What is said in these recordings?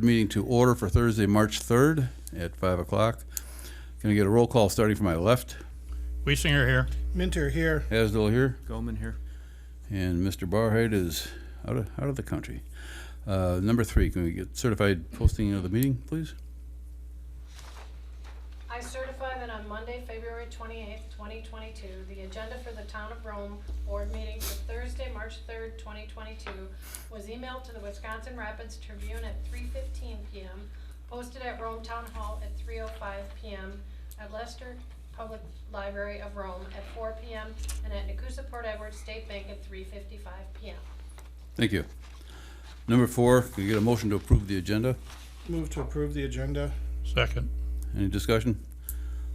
Meeting to order for Thursday, March 3rd at 5 o'clock. Can I get a roll call starting from my left? Wiesinger here. Minter here. Asdell here. Goldman here. And Mr. Barheid is out of the country. Number 3, can we get certified posting of the meeting, please? I certify that on Monday, February 28th, 2022, the agenda for the Town of Rome Board meeting for Thursday, March 3rd, 2022 was emailed to the Wisconsin Rapids Tribune at 3:15 p.m., posted at Rome Town Hall at 3:05 p.m., at Leicester Public Library of Rome at 4 p.m., and at Nakusa Port Edward State Bank at 3:55 p.m. Thank you. Number 4, can we get a motion to approve the agenda? Move to approve the agenda. Second. Any discussion?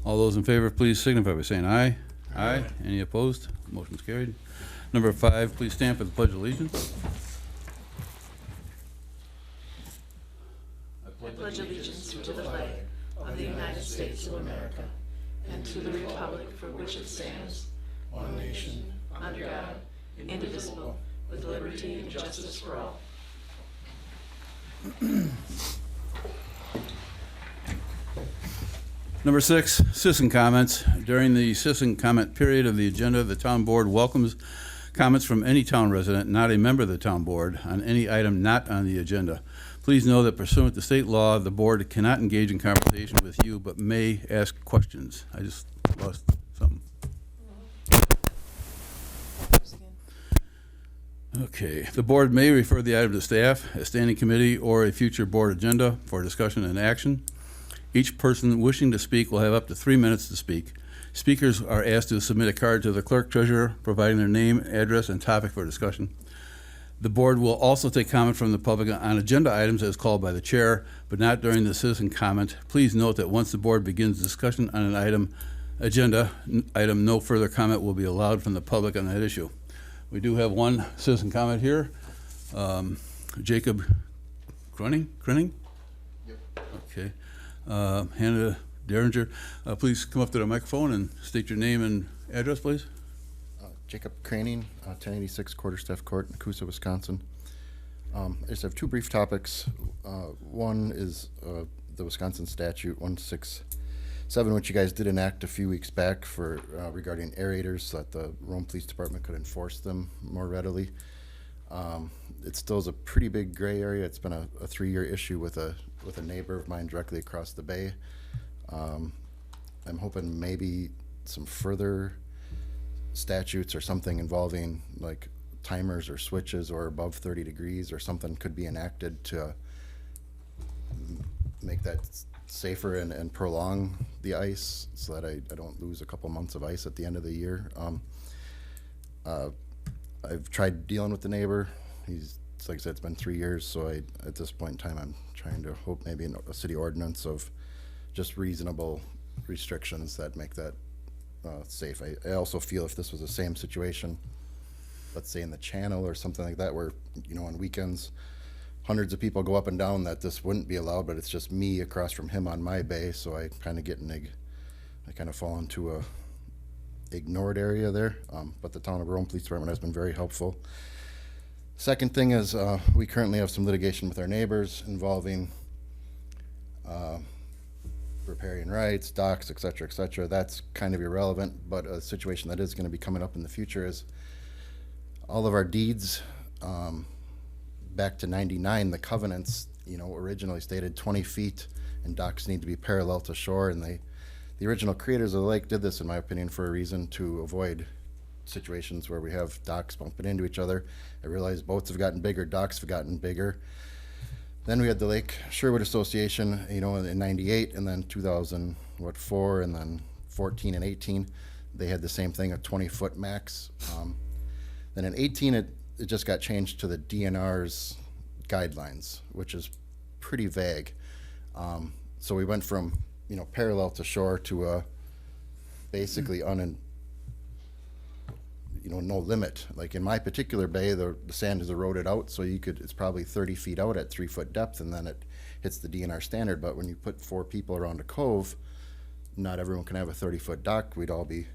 All those in favor, please signify by saying aye. Aye. Any opposed? Motion's carried. Number 5, please stand for the Pledge of Allegiance. I pledge allegiance to the flag of the United States of America and to the republic for which it stands, one nation, under God, indivisible, with liberty and justice for all. Number 6, citizen comments. During the citizen comment period of the agenda, the town board welcomes comments from any town resident, not a member of the town board, on any item not on the agenda. Please know that pursuant to state law, the board cannot engage in conversation with you, but may ask questions. I just lost something. Okay, the board may refer the item to staff, a standing committee, or a future board agenda for discussion and action. Each person wishing to speak will have up to 3 minutes to speak. Speakers are asked to submit a card to the clerk treasurer, providing their name, address, and topic for discussion. The board will also take comment from the public on agenda items as called by the chair, but not during the citizen comment. Please note that once the board begins discussion on an agenda item, no further comment will be allowed from the public on that issue. We do have one citizen comment here. Jacob Crenning? Yep. Okay. Hannah Derringer, please come up to the microphone and state your name and address, please. Jacob Craning, 1086 Quarterstaff Court, Nakusa, Wisconsin. I just have 2 brief topics. One is the Wisconsin statute 167, which you guys did enact a few weeks back for regarding aerators, so that the Rome Police Department could enforce them more readily. It still is a pretty big gray area. It's been a 3-year issue with a neighbor of mine directly across the bay. I'm hoping maybe some further statutes or something involving like timers or switches or above 30 degrees or something could be enacted to make that safer and prolong the ice so that I don't lose a couple months of ice at the end of the year. I've tried dealing with the neighbor. It's like I said, it's been 3 years, so at this point in time, I'm trying to hope maybe a city ordinance of just reasonable restrictions that make that safe. I also feel if this was the same situation, let's say in the channel or something like that, where, you know, on weekends, hundreds of people go up and down, that this wouldn't be allowed, but it's just me across from him on my bay, so I kind of fall into a ignored area there. But the Town of Rome Police Department has been very helpful. Second thing is we currently have some litigation with our neighbors involving riparian rights, docks, et cetera, That's kind of irrelevant, but a situation that is going to be coming up in the future is all of our deeds back to 99, the covenants, you know, originally stated 20 feet and docks need to be parallel to shore, and the original creators of the lake did this, in my opinion, for a reason, to avoid situations where we have docks bumping into each other. I realize boats have gotten bigger, docks have gotten bigger. Then we had the Lake Sherwood Association, you know, in 98, and then 2004, and then 14 and 18, they had the same thing, a 20-foot max. Then in 18, it just got changed to the DNR's guidelines, which is pretty vague. So we went from, you know, parallel to shore to a basically no limit. Like in my particular bay, the sand is eroded out, so it's probably 30 feet out at 3-foot depth, and then it hits the DNR standard. But when you put 4 people around a cove, not everyone can have a 30-foot dock. We'd all be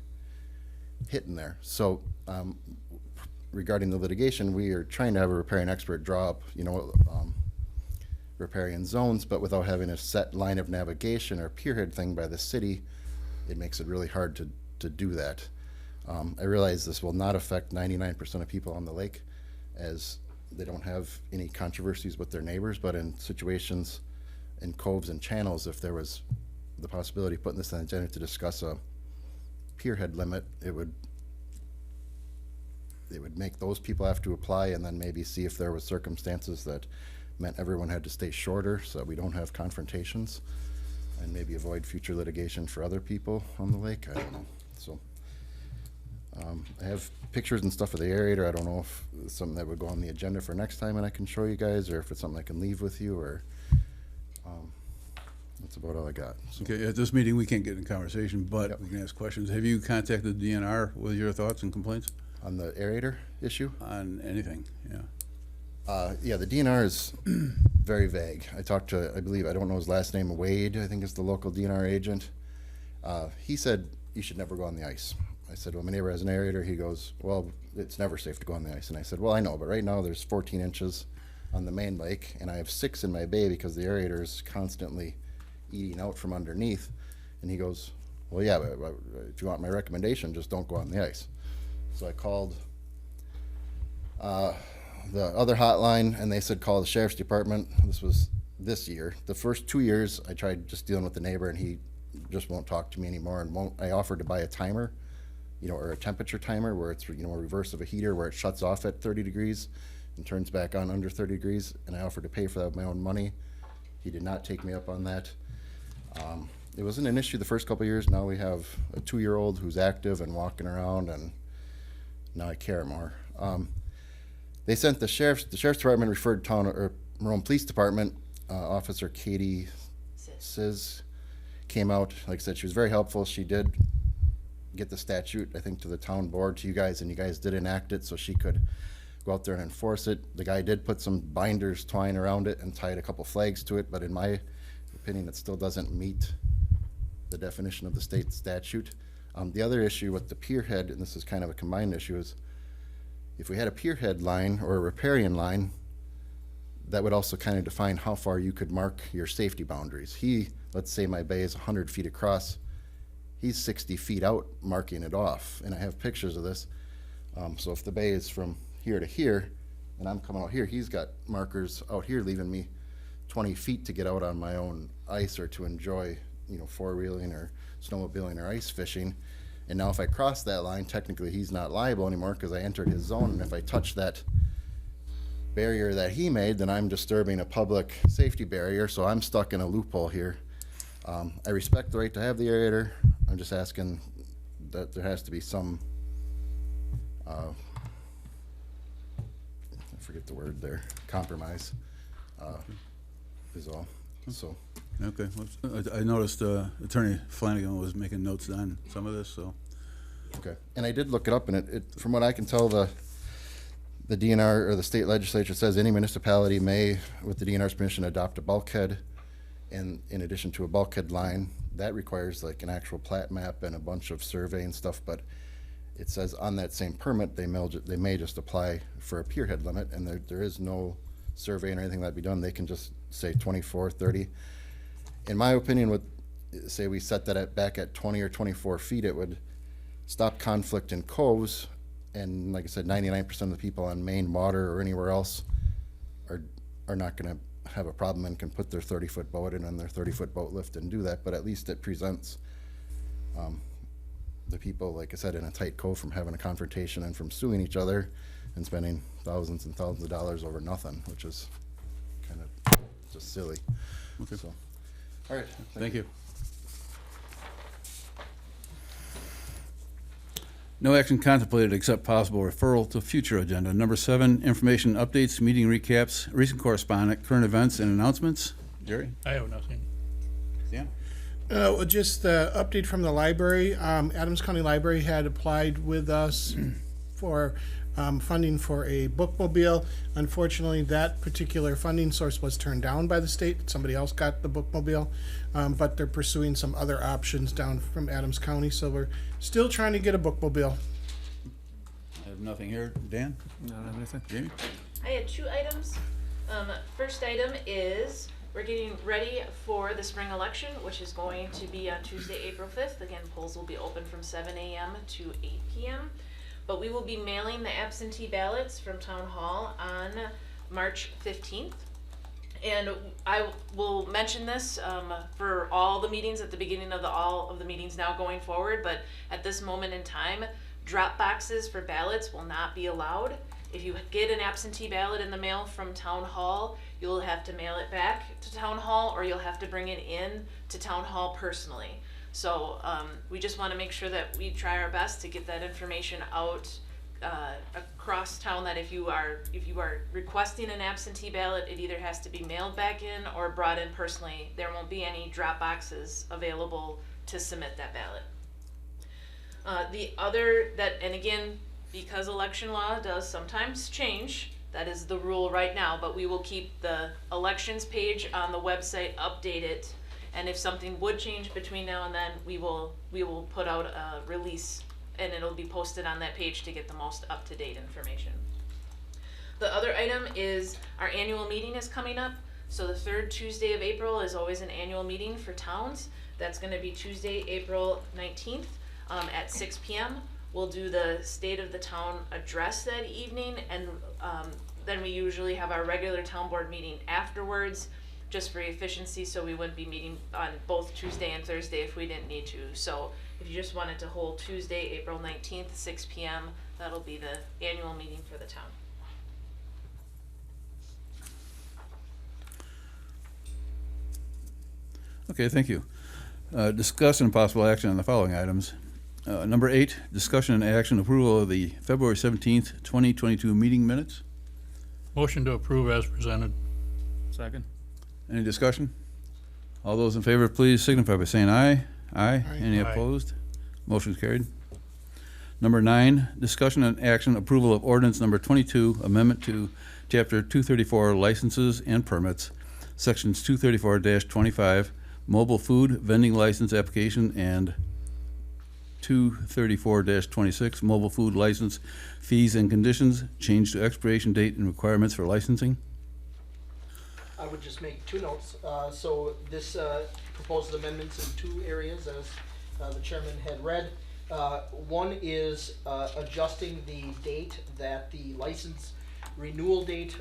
hitting there. So regarding the litigation, we are trying to have a riparian expert draw up, you know, riparian zones, but without having a set line of navigation or pierhead thing by the city, it makes it really hard to do that. I realize this will not affect 99% of people on the lake, as they don't have any controversies with their neighbors, but in situations in coves and channels, if there was the possibility of putting this on the agenda to discuss a pierhead limit, it would make those people have to apply, and then maybe see if there was circumstances that meant everyone had to stay shorter so that we don't have confrontations, and maybe avoid future litigation for other people on the lake. I don't know. So I have pictures and stuff of the aerator. I don't know if it's something that would go on the agenda for next time and I can show you guys, or if it's something I can leave with you, or that's about all I got. So, Okay, at this meeting, we can't get in conversation, but Yep. we can ask questions. Have you contacted DNR with your thoughts and complaints on the aerator issue, on anything? Yeah. yeah, the DNR is very vague. I talked to, I believe, I don't know his last name, Wade, I think is the local DNR agent. He said you should never go on the ice. I said, well, my neighbor has an aerator. He goes, well, it's never safe to go on the ice. And I said, well, I know, but right now there's 14 inches on the main lake, and I have 6 in my bay because the aerator is constantly eating out from underneath. And he goes, well, yeah, but if you want my recommendation, just don't go on the ice. So I called the other hotline, and they said call the sheriff's department. This was this year. The first 2 years, I tried just dealing with the neighbor, and he just won't talk to me anymore. And I offered to buy a timer, or a temperature timer where it's, a reverse of a heater where it shuts off at 30 degrees and turns back on under 30 degrees. And I offered to pay for that with my own money. He did not take me up on that. It wasn't an issue the first couple of years. Now we have a 2-year-old who's active and walking around, and now I care more. They sent the sheriff's department referred town or Marone Police Department. Officer Katie Siz came out. Like I said, she was very helpful. She did get the statute, I think, to the town board, to you guys, and you guys did enact it so she could go out there and enforce it. The guy did put some binders, twine around it, and tied a couple flags to it, but in my opinion, it still doesn't meet the definition of the state statute. The other issue with the pierhead, and this is kind of a combined issue, is if we had a pierhead line or a riparian line, that would also kind of define how far you could mark your safety boundaries. Let's say my bay is 100 feet across, he's 60 feet out marking it off, and I have pictures of this. So if the bay is from here to here, and I'm coming out here, he's got markers out here leaving me 20 feet to get out on my own ice or to enjoy, four-wheeling or snowmobiling or ice fishing. And now if I cross that line, technically he's not liable anymore because I entered his zone, and if I touch that barrier that he made, then I'm disturbing a public safety barrier, so I'm stuck in a loophole here. I respect the right to have the aerator. I'm just asking that there has to be some, I forget the word there, compromise, is all. So, Okay. I noticed Attorney Flanagan was making notes on some of this, so. okay. And I did look it up, and it from what I can tell, the DNR or the state legislature says any municipality may, with the DNR's permission, adopt a bulkhead, and in addition to a bulkhead line. That requires like an actual plat map and a bunch of survey and stuff, but it says on that same permit they may just apply for a pierhead limit, and there is no surveying or anything that'd be done. They can just say 24, 30. In my opinion, say we set that back at 20 or 24 feet, it would stop conflict in coves. And like I said, 99% of the people on main water or anywhere else are not going to have a problem and can put their 30-foot boat in on their 30-foot boat lift and do that. But at least it presents the people, like I said, in a tight cove from having a confrontation and from suing each other and spending thousands and thousands of dollars over nothing, which is kind of just silly. Okay. So, all right. Thank you. No action contemplated except possible referral to future agenda. Number 7, information updates, meeting recaps, recent correspondence, current events, and announcements. Jerry? I have nothing. Dan? Just the update from the library. Adams County Library had applied with us for funding for a bookmobile. Unfortunately, that particular funding source was turned down by the state. Somebody else got the bookmobile, but they're pursuing some other options down from Adams County, so we're still trying to get a bookmobile. I have nothing here. Dan? I don't have anything. Jamie? I had 2 items. First item is we're getting ready for the spring election, which is going to be on Tuesday, April 5th. Again, polls will be open from 7 a.m. to 8 p.m. But we will be mailing the absentee ballots from Town Hall on March 15th. And I will mention this for all the meetings at the beginning of all of the meetings now going forward, but at this moment in time, drop boxes for ballots will not be allowed. If you get an absentee ballot in the mail from Town Hall, you'll have to mail it back to Town Hall, or you'll have to bring it in to Town Hall personally. So we just want to make sure that we try our best to get that information out across town, that if you are requesting an absentee ballot, it either has to be mailed back in or brought in personally. There won't be any drop boxes available to submit that ballot. And again, because election law does sometimes change, that is the rule right now, but we will keep the elections page on the website updated, and if something would change between now and then, we will put out a release, and it'll be posted on that page to get the most up-to-date information. The other item is our annual meeting is coming up. So the third Tuesday of April is always an annual meeting for towns. That's going to be Tuesday, April 19th at 6 p.m. We'll do the State of the Town address that evening, and then we usually have our regular town board meeting afterwards, just for efficiency, so we wouldn't be meeting on both Tuesday and Thursday if we didn't need to. So if you just wanted to hold Tuesday, April 19th, 6 p.m., that'll be the annual meeting for the town. Okay, thank you. Discuss and possible action on the following items. Number 8, discussion and action approval of the February 17th, 2022 meeting minutes. Motion to approve as presented. Second. Any discussion? All those in favor, please signify by saying aye. Aye. Any Aye. opposed? Motion is carried. Number 9, discussion and action approval of ordinance number 22, amendment to Chapter 234 licenses and permits, sections 234-25, mobile food vending license application, and 234-26, mobile food license fees and conditions, change to expiration date and requirements for licensing. I would just make 2 notes. So this proposes amendments in 2 areas, as the chairman had read. One is adjusting the date that the license renewal date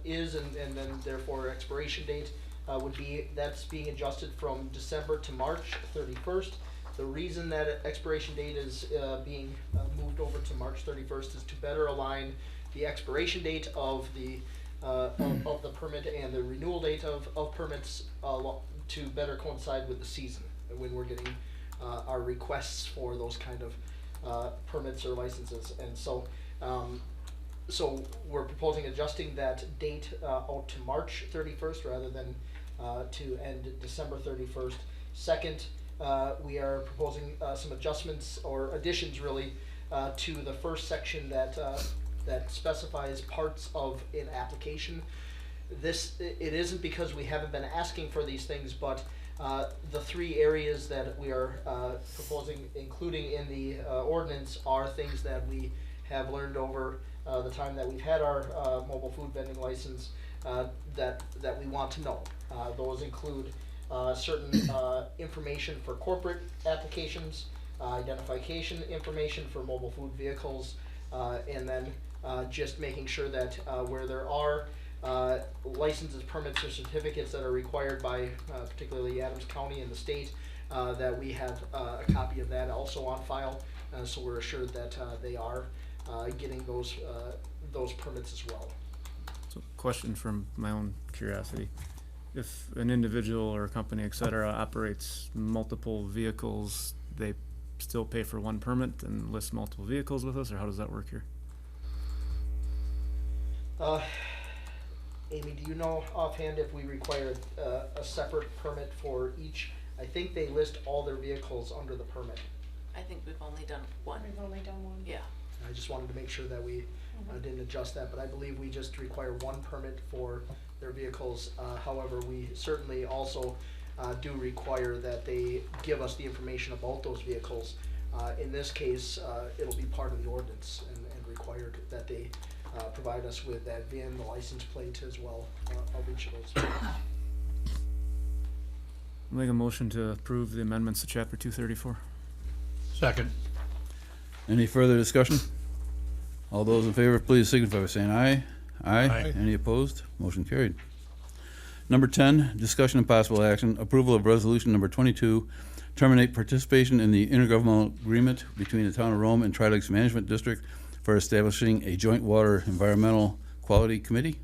is, and then therefore expiration date would be. That's being adjusted from December to March 31st. The reason that expiration date is being moved over to March 31st is to better align the expiration date of the permit and the renewal date of permits to better coincide with the season when we're getting our requests for those kind of permits or licenses. And so so we're proposing adjusting that date out to March 31st rather than to end December 31st. Second, we are proposing some adjustments or additions really to the first section that specifies parts of an application. It isn't because we haven't been asking for these things, but the 3 areas that we are proposing, including in the ordinance, are things that we have learned over the time that we've had our mobile food vending license that we want to know. Those include certain information for corporate applications, identification information for mobile food vehicles, and then just making sure that where there are licenses, permits, or certificates that are required by particularly Adams County and the state, that we have a copy of that also on file, so we're assured that they are getting those permits as well. So, question from my own curiosity. If an individual or a company, et cetera, operates multiple vehicles, they still pay for one permit and list multiple vehicles with us, or how does that work here? Amy, do you know offhand if we require a separate permit for each? I think they list all their vehicles under the permit. I think we've only done one. We've only done one. Yeah. I just wanted to make sure that we didn't adjust that, but I believe we just require one permit for their vehicles. However, we certainly also do require that they give us the information about those vehicles. In this case, it'll be part of the ordinance and required that they provide us with that VIN, the license plate as well of each of those. Make a motion to approve the amendments to chapter 234. Second. Any further discussion? All those in favor, please signify by saying aye. Aye. Any opposed? Motion carried. Number 10, discussion and possible action, approval of resolution number 22, terminate participation in the intergovernmental agreement between the town of Rome and Trilates Management District for establishing a joint water environmental quality committee.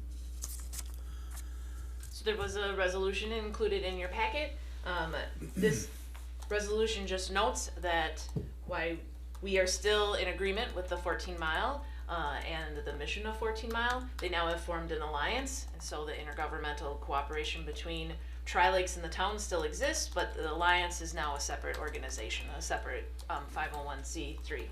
So there was a resolution included in your packet. This resolution just notes that why we are still in agreement with the 14 mile and the mission of 14 mile. They now have formed an alliance, and so the intergovernmental cooperation between Tri-Lakes and the town still exists, but the alliance is now a separate organization, a separate 501c3.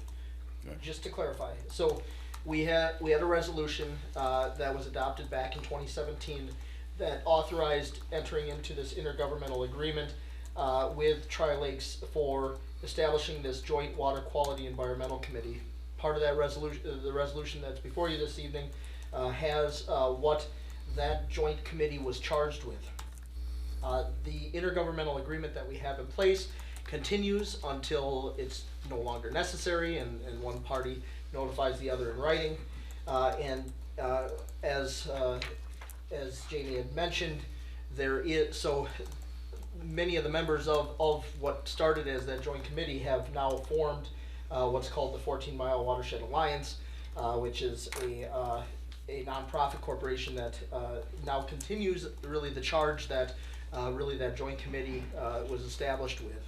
Just to clarify, so we had a resolution that was adopted back in 2017 that authorized entering into this intergovernmental agreement with Tri-Lakes for establishing this joint water quality environmental committee. Part of that resolution, the resolution that's before you this evening, has what that joint committee was charged with. The intergovernmental agreement that we have in place continues until it's no longer necessary and one party notifies the other in writing. As Jamie had mentioned, there is, so many of the members of what started as that joint committee have now formed what's called the 14 Mile Watershed Alliance, which is a nonprofit corporation that now continues really the charge that really that joint committee was established with.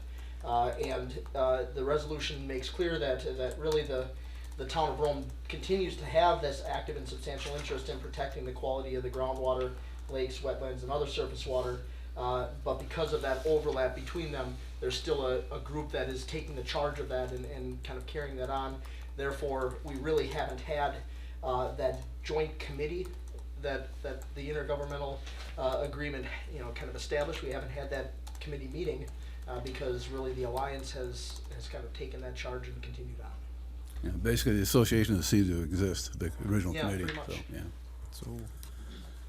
The resolution makes clear that really the town of Rome continues to have this active and substantial interest in protecting the quality of the groundwater, lakes, wetlands, and other surface water. But because of that overlap between them, there's still a group that is taking the charge of that and kind of carrying that on. Therefore, we really haven't had that joint committee that the intergovernmental agreement, kind of established. We haven't had that committee meeting because really the alliance has kind of taken that charge and continued on. Yeah, basically, the association has ceased to exist, the original Yeah, committee. pretty much. So, yeah.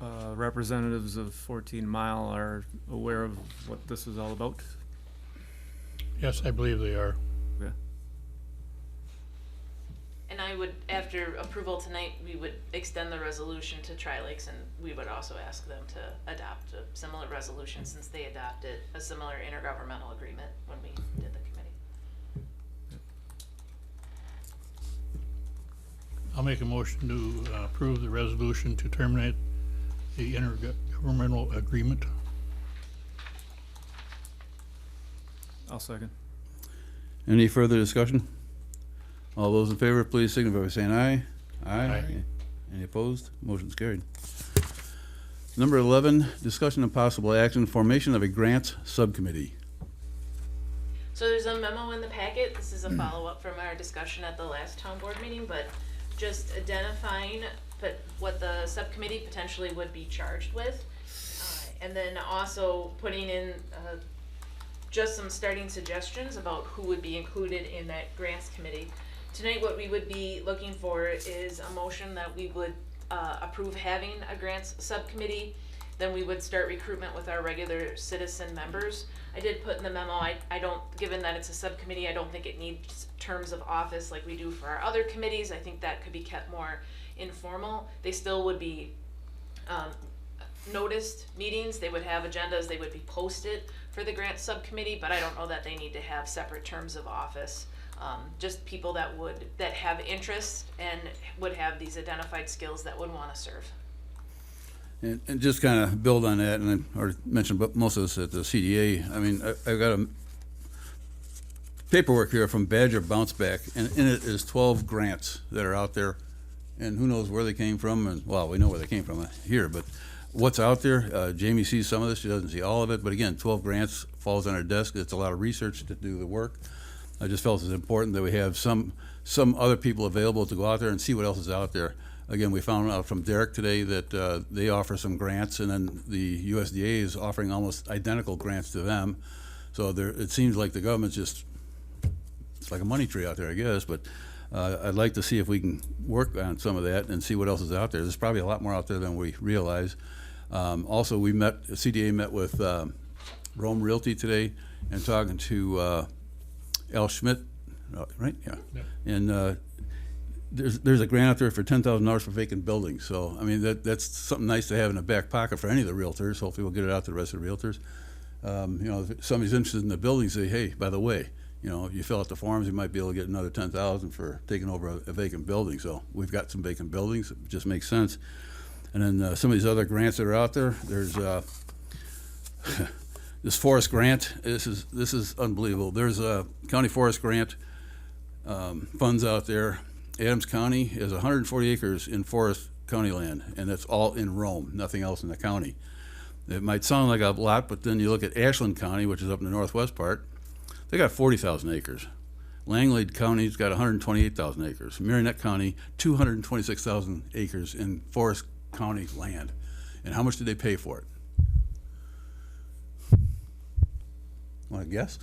So, representatives of 14 Mile are aware of what this is all about? Yes, I believe they are. Yeah. And I would, after approval tonight, we would extend the resolution to Tri-Lakes, and we would also ask them to adopt a similar resolution since they adopted a similar intergovernmental agreement when we did the committee. I'll make a motion to approve the resolution to terminate the intergovernmental agreement. I'll second. Any further discussion? All those in favor, please signify by saying aye. Aye. Any opposed? Motion's carried. Number 11, discussion and possible action, formation of a grants subcommittee. So there's a memo in the packet. This is a follow-up from our discussion at the last town board meeting, but just identifying what the subcommittee potentially would be charged with. And then also putting in just some starting suggestions about who would be included in that grants committee. Tonight, what we would be looking for is a motion that we would approve having a grants subcommittee. Then we would start recruitment with our regular citizen members. I did put in the memo, I don't, given that it's a subcommittee, I don't think it needs terms of office like we do for our other committees. I think that could be kept more informal. They still would be noticed meetings, they would have agendas, they would be posted for the grant subcommittee, but I don't know that they need to have separate terms of office. Just people that have interest and would have these identified skills that would want to serve. And just kind of build on that, and I already mentioned most of this at the CDA. I mean, I've got a paperwork here from Badger Bounce Back, and in it is 12 grants that are out there, and who knows where they came from, and well, we know where they came from here, but what's out there, Jamie sees some of this, she doesn't see all of it, but again, 12 grants falls on our desk. It's a lot of research to do the work. I just felt it's important that we have some other people available to go out there and see what else is out there. Again, we found out from Derek today that they offer some grants, and then the USDA is offering almost identical grants to them. So it seems like the government's just, it's like a money tree out there, I guess, but I'd like to see if we can work on some of that and see what else is out there. There's probably a lot more out there than we realize. Also, CDA met with Rome Realty today and talking to Al Schmidt, right? Yeah. Yep. And there's a grant out there for $10,000 for vacant buildings. So, I mean, that's something nice to have in the back pocket for any of the realtors. Hopefully we'll get it out to the rest of the realtors. You know, if somebody's interested in the building, say, hey, by the way, you know, you fill out the forms, you might be able to get another $10,000 for taking over a vacant building. So we've got some vacant buildings. It just makes sense. And then some of these other grants that are out there, there's this forest grant. This is unbelievable. There's a county forest grant funds out there. Adams County has 140 acres in forest county land, and that's all in Rome, nothing else in the county. It might sound like a lot, but then you look at Ashland County, which is up in the northwest part, they got 40,000 acres. Langlade County's got 128,000 acres. Merionette County, 226,000 acres in forest county land. And how much did they pay for it? Want to guess?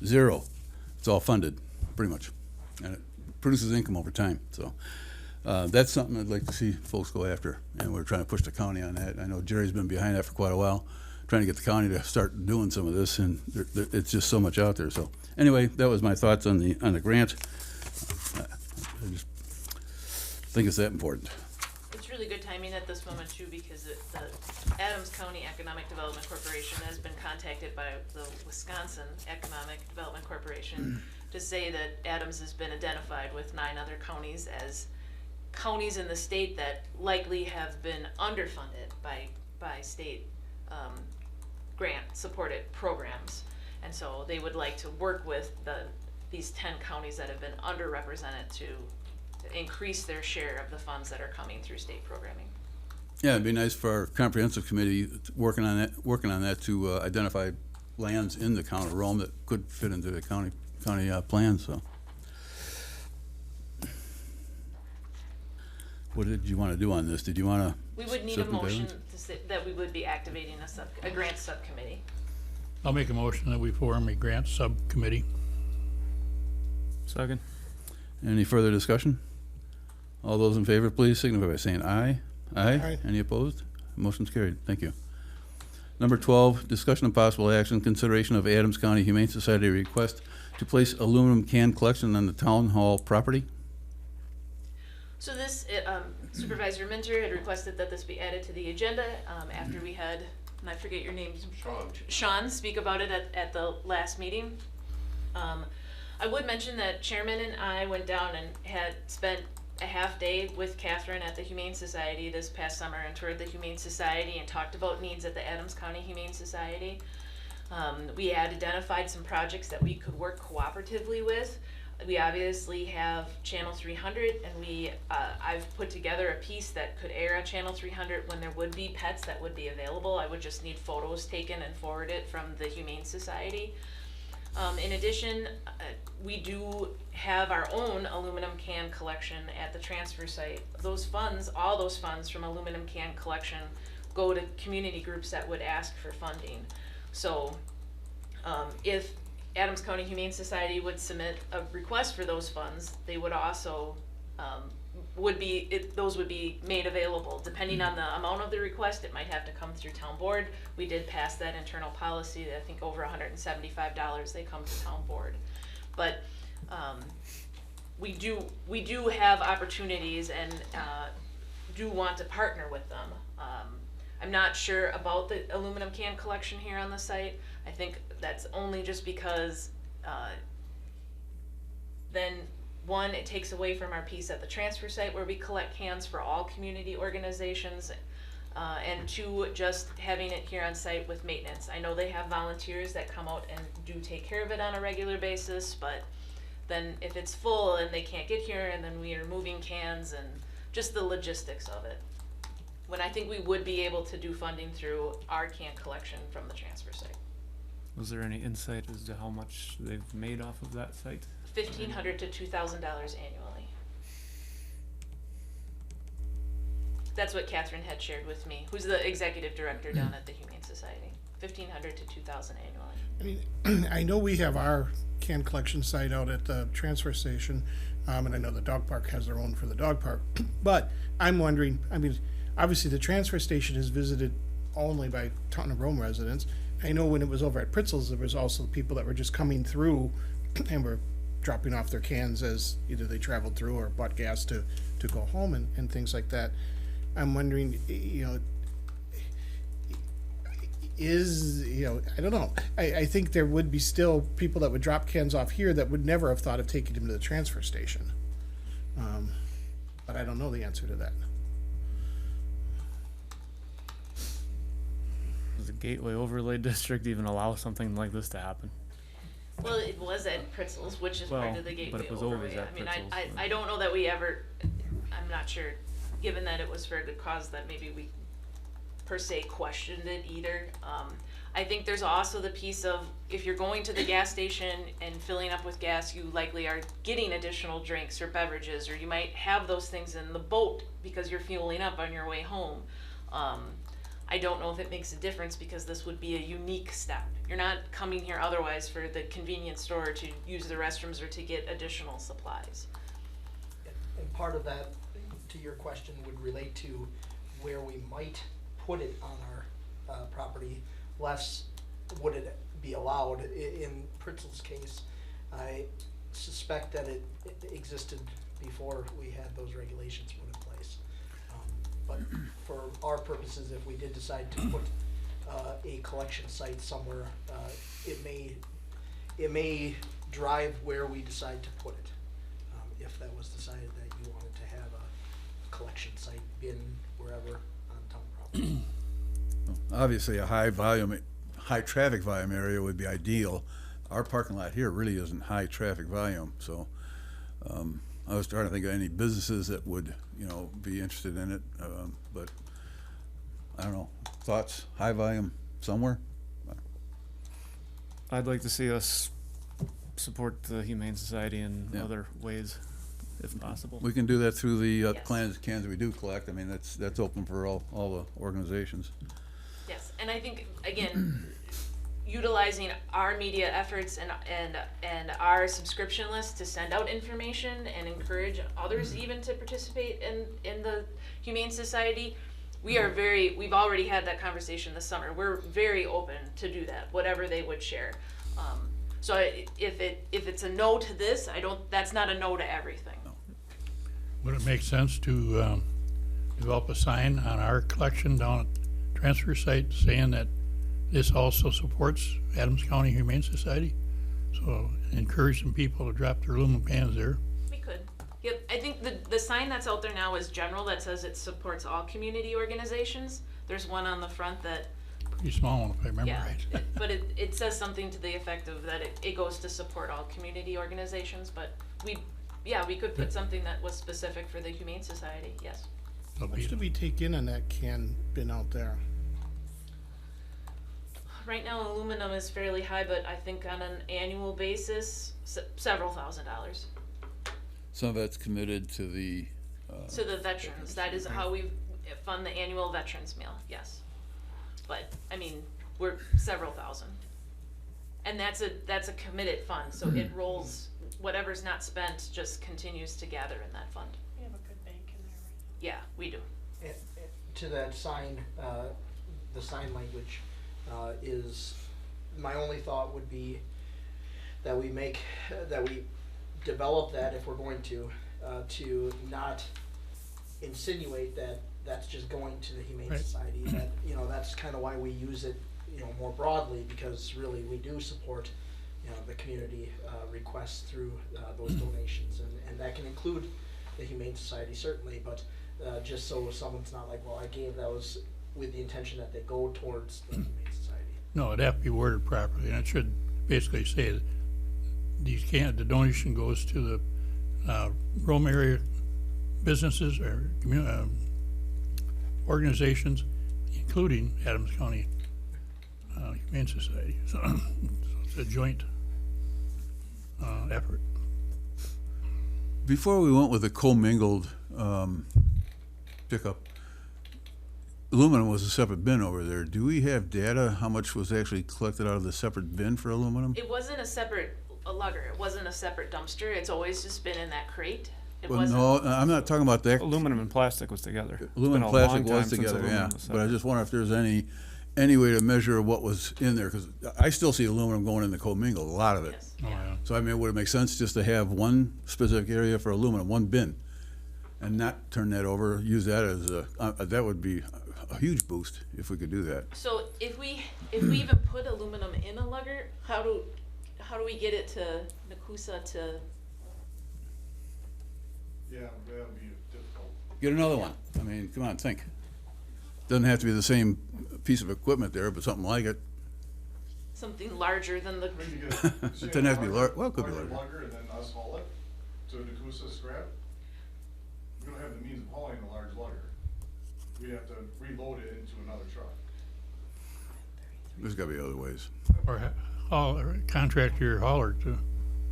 Zero. It's all funded, pretty much. And it produces income over time. So that's something I'd like to see folks go after. And we're trying to push the county on that. I know Jerry's been behind that for quite a while, trying to get the county to start doing some of this. And it's just so much out there. So anyway, that was my thoughts on the grant. I just think it's that important. It's really good timing at this moment too, because the Adams County Economic Development Corporation has been contacted by the Wisconsin Economic Development Corporation to say that Adams has been identified with 9 other counties as counties in the state that likely have been underfunded by state grant supported programs. And so they would like to work with these 10 counties that have been underrepresented to increase their share of the funds that are coming through state programming. Yeah, it'd be nice for our comprehensive committee working on that to identify lands in the county of Rome that could fit into the county plan. So, what did you want to do on this? Did you want to? We would need a motion to say that we would be activating a grant subcommittee. I'll make a motion that we form a grant subcommittee. Second. Any further discussion? All those in favor, please signify by saying aye. Aye. Aye. Any opposed? Motion's carried. Thank you. Number 12, discussion of possible action, consideration of Adams County Humane Society request to place aluminum can collection on the town hall property. So this, Supervisor Minter had requested that this be added to the agenda after we had, and I forget your name, Sean speak about it at the last meeting. I would mention that Chairman and I went down and had spent a half day with Catherine at the Humane Society this past summer and toured the Humane Society and talked about needs at the Adams County Humane Society. We had identified some projects that we could work cooperatively with. We obviously have Channel 300, and I've put together a piece that could air on Channel 300 when there would be pets that would be available. I would just need photos taken and forward it from the Humane Society. In addition, we do have our own aluminum can collection at the transfer site. Those funds, all those funds from aluminum can collection go to community groups that would ask for funding. So if Adams County Humane Society would submit a request for those funds, they would also those would be made available. Depending on the amount of the request, it might have to come through town board. We did pass that internal policy that I think over $175 they come to town board. But we do have opportunities and do want to partner with them. I'm not sure about the aluminum can collection here on the site. I think that's only just because then one, it takes away from our piece at the transfer site where we collect cans for all community organizations, and two, just having it here on site with maintenance. I know they have volunteers that come out and do take care of it on a regular basis, but then if it's full and they can't get here, and then we are moving cans and just the logistics of it. When I think we would be able to do funding through our can collection from the transfer site. Was there any insight as to how much they've made off of that site? $1,500 to $2,000 annually. That's what Catherine had shared with me, who's the executive director down at the Humane Society. $1,500 to $2,000 annually. I mean, I know we have our can collection site out at the transfer station, and I know the dog park has their own for the dog park. But I'm wondering, I mean, obviously the transfer station is visited only by Town of Rome residents. I know when it was over at Pritzel's, there was also people that were just coming through and were dropping off their cans as either they traveled through or bought gas to go home and things like that. I'm wondering, you know, I don't know. I think there would be still people that would drop cans off here that would never have thought of taking them to the transfer station. But I don't know the answer to that. Does the Gateway Overlay District even allow something like this to happen? Well, it was at Pritzel's, which is part Well, of the but Gateway it was always overlay. at I mean, Pritzel's, so- I don't know that we ever, I'm not sure, given that it was for a good cause, that maybe we per se questioned it either. I think there's also the piece of, if you're going to the gas station and filling up with gas, you likely are getting additional drinks or beverages, or you might have those things in the boat because you're fueling up on your way home. I don't know if it makes a difference because this would be a unique step. You're not coming here otherwise for the convenience store to use the restrooms or to get additional supplies. And part of that, to your question, would relate to where we might put it on our property. Less would it be allowed. In Pritzel's case, I suspect that it existed before we had those regulations put in place. But for our purposes, if we did decide to put a collection site somewhere, it may drive where we decide to put it. If that was decided that you wanted to have a collection site bin wherever on town property. Obviously, a high traffic volume area would be ideal. Our parking lot here really isn't high traffic volume, so I was trying to think of any businesses that would, you know, be interested in it, but I don't know. Thoughts? High volume somewhere? I'd like to see us support the Humane Society in Yeah. other ways, if possible. We can do that through the Yes. cans that we do collect. I mean, that's open for all the organizations. Yes, and I think, again, utilizing our media efforts and our subscription list to send out information and encourage others even to participate in the Humane Society, we've already had that conversation this summer. We're very open to do that, whatever they would share. So if it's a no to this, that's not a no to everything. Would it make sense to develop a sign on our collection down at transfer site saying that this also supports Adams County Humane Society? So encourage some people to drop their aluminum cans there. We could. Yep, I think the sign that's out there now is general, that says it supports all community organizations. There's one on the front that, Pretty small one, if I remember yeah, right. but it says something to the effect of that it goes to support all community organizations, but we could put something that was specific for the Humane Society, yes. It'll How much be- do we take in on that can bin out there? Right now aluminum is fairly high, but I think on an annual basis, several $1,000s. Some of that's committed to the, So the veterans, that is how we fund the annual veterans meal, yes. But, I mean, we're several thousand. And that's a committed fund, so it rolls, whatever's not spent just continues to gather in that fund. We have a good bank in there right Yeah, we do. And to that sign, the sign language is, my only thought would be that we develop that if we're going to not insinuate that that's just going to the Humane Right. Society. That, you know, that's kind of why we use it, you know, more broadly, because really we do support, you know, the community requests through those donations, and that can include the Humane Society certainly, but just so someone's not like, well, I gave those with the intention that they go towards the Humane Society. No, it'd have to be worded properly, and it should basically say that the donation goes to the Rome area businesses or organizations, including Adams County Humane Society. So it's a joint effort. before we went with the commingled pickup, aluminum was a separate bin over there. Do we have data how much was actually collected out of the separate bin for aluminum? It wasn't a lugger, it wasn't a separate dumpster, it's always just been in that crate. It Well, wasn't. no, I'm not talking about that. Aluminum and plastic was together. It's Aluminum been and a plastic long time was since together, yeah. aluminum was But I separate. just wonder if there's any way to measure what was in there, because I still see aluminum going in the commingled, a lot of it. Yes. Oh, yeah. So I mean, would it make sense just to have one specific area for aluminum, one bin, and not turn that over, use that as that would be a huge boost if we could do that. So if we even put aluminum in a lugger, how do we get it to Nakusa to? Yeah, that'd be difficult. Get another one. I mean, come on, think. Doesn't have to be the same piece of equipment there, but something like it. Something larger than the. Maybe get It doesn't have to be large, well, it could be larger. Lugger and then us haul it to Nakusa scrap. We don't have the means of hauling a large lugger. We'd have to reload it into another truck. There's gotta be other ways. Or contract your hauler to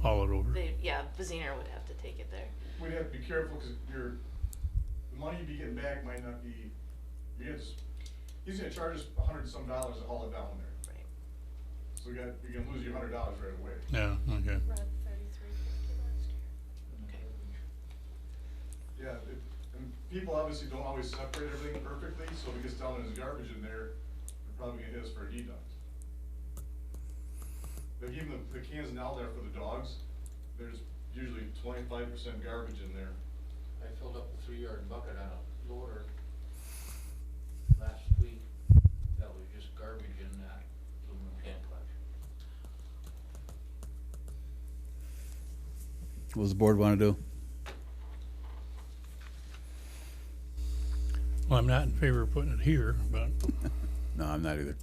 haul it over. Viziner would have to take it there. We'd have to be careful, cause the money you'd be getting back might not be, he's gonna charge us $100 and some to haul it down there. Right. So you're gonna lose your $100 right away. Yeah, okay. Read 33.50 last year. Yeah, and people obviously don't always separate everything perfectly, so if it gets down and there's garbage in there, they're probably gonna hit us for a deduct. Like even the cans now there for the dogs, there's usually 25% garbage in there. I filled up a 3-yard bucket on a loader last week. That was just garbage in that aluminum can collection. What does the board wanna do? Well, I'm not in favor of putting it here, but No, I'm not either.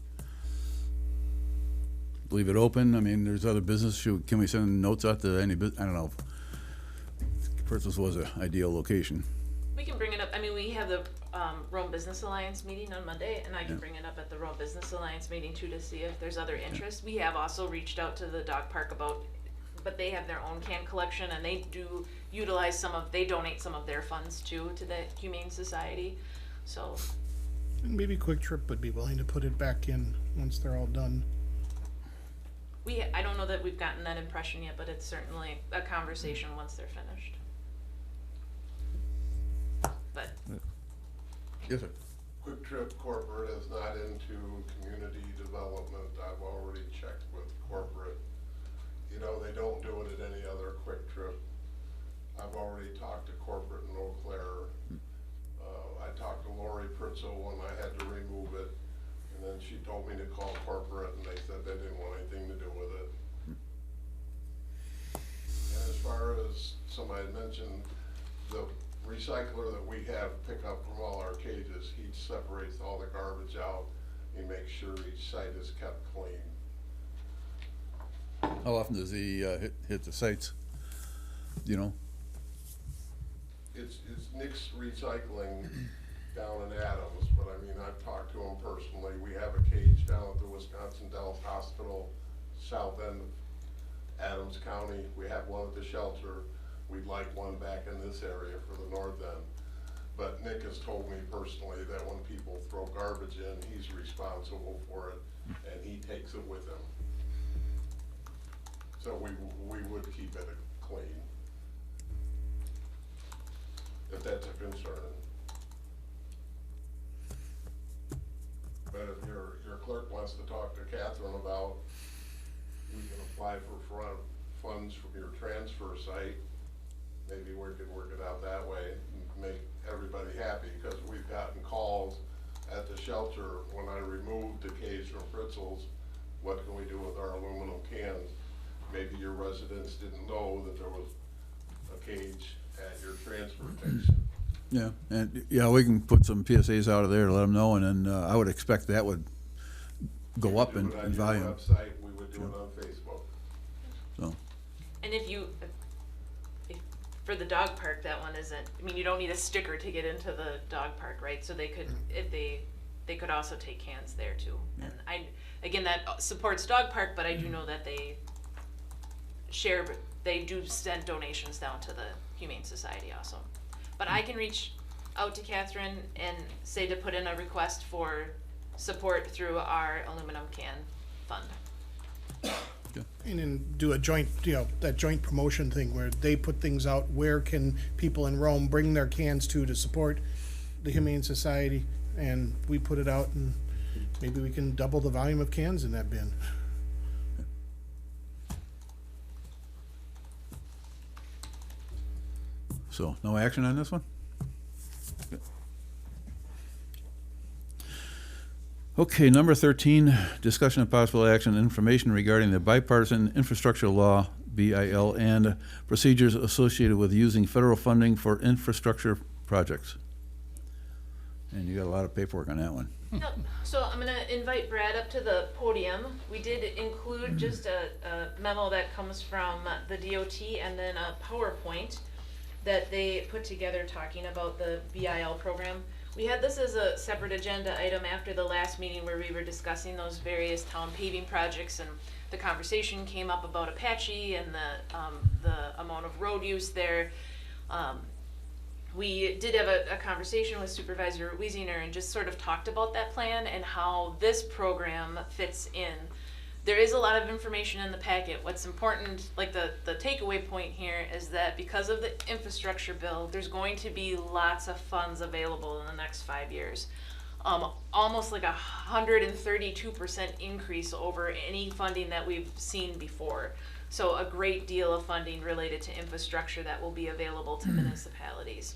Leave it open. I mean, there's other business. Can we send notes out to any I don't know. Persis was an ideal location. We can bring it up. I mean, we have the Rome Business Alliance meeting on Monday, and I can bring it up at the Rome Business Alliance meeting too to see if there's other interest. We have also reached out to the dog park but they have their own can collection, and they do utilize they donate some of their funds too to the Humane Society. So Maybe Quick Trip would be willing to put it back in once they're all done. I don't know that we've gotten that impression yet, but it's certainly a conversation once they're finished. But Yes, sir. Quick Trip Corporate is not into community development. I've already checked with corporate. You know, they don't do it at any other Quick Trip. I've already talked to corporate in Eau Claire. I talked to Lori Pritzel when I had to remove it, and then she told me to call corporate, and they said they didn't want anything to do with it. And as far as somebody had mentioned, the recycler that we have pick up from all our cages, he separates all the garbage out. He makes sure each site is kept clean. How often does he hit the sites? Do you know? It's Nick's Recycling down in Adams, but I mean, I've talked to him personally. We have a cage down at the Wisconsin Dells Hospital, south end of Adams County. We have one at the shelter. We'd like one back in this area for the north end. But Nick has told me personally that when people throw garbage in, he's responsible for it, and he takes it with him. So we would keep it clean, if that's a concern. But if your clerk wants to talk to Catherine about, we can apply for funds from your transfer site, maybe we could work it out that way and make everybody happy, because we've gotten calls at the shelter when I removed the cage from Fritzel's, what can we do with our aluminum cans? Maybe your residents didn't know that there was a cage at your transfer station. Yeah, and we can put some PSAs out of there to let them know, and then I would expect that would go up in We would do it on volume. your website, we would do it on Facebook. So, and if for the dog park, that one isn't. I mean, you don't need a sticker to get into the dog park, right? So they could, if they could also take cans there too. And again, that supports dog park, but I do know that they do send donations down to the Humane Society also. But I can reach out to Catherine and say to put in a request for support through our aluminum can fund. And then do a joint, that joint promotion thing where they put things out, where can people in Rome bring their cans to support the Humane Society, and we put it out, and maybe we can double the volume of cans in that bin. So, no action on this one? Okay, number 13, discussion of possible action, information regarding the bipartisan infrastructure law, BIL, and procedures associated with using federal funding for infrastructure projects. And you got a lot of paperwork on that one. Yep. So I'm gonna invite Brad up to the podium. We did include just a memo that comes from the DOT and then a PowerPoint that they put together talking about the BIL program. We had this as a separate agenda item after the last meeting where we were discussing those various town paving projects, and the conversation came up about Apache and the amount of road use there. We did have a conversation with Supervisor Wiesinger and just sort of talked about that plan and how this program fits in. There is a lot of information in the packet. What's important, like the takeaway point here, is that because of the infrastructure bill, there's going to be lots of funds available in the next 5 years. Almost like 132% increase over any funding that we've seen before. So a great deal of funding related to infrastructure that will be available to municipalities.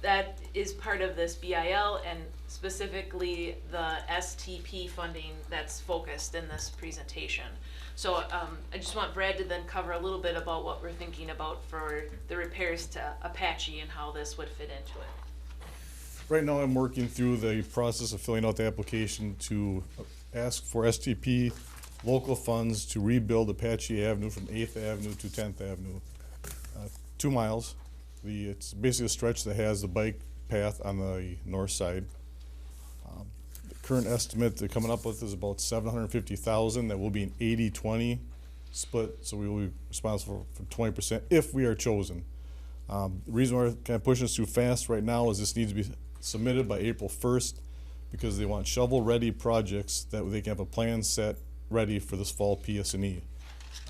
That is part of this BIL and specifically the STP funding that's focused in this presentation. So I just want Brad to then cover a little bit about what we're thinking about for the repairs to Apache and how this would fit into it. Right now, I'm working through the process of filling out the application to ask for STP local funds to rebuild Apache Avenue from 8th Avenue to 10th Avenue. 2 miles. It's basically a stretch that has the bike path on the north side. The current estimate they're coming up with is about $750,000. That will be an 80-20 split, so we will be responsible for 20% if we are chosen. The reason we're kind of pushing this too fast right now is this needs to be submitted by April 1st because they want shovel-ready projects that they can have a plan set ready for this fall PS&E,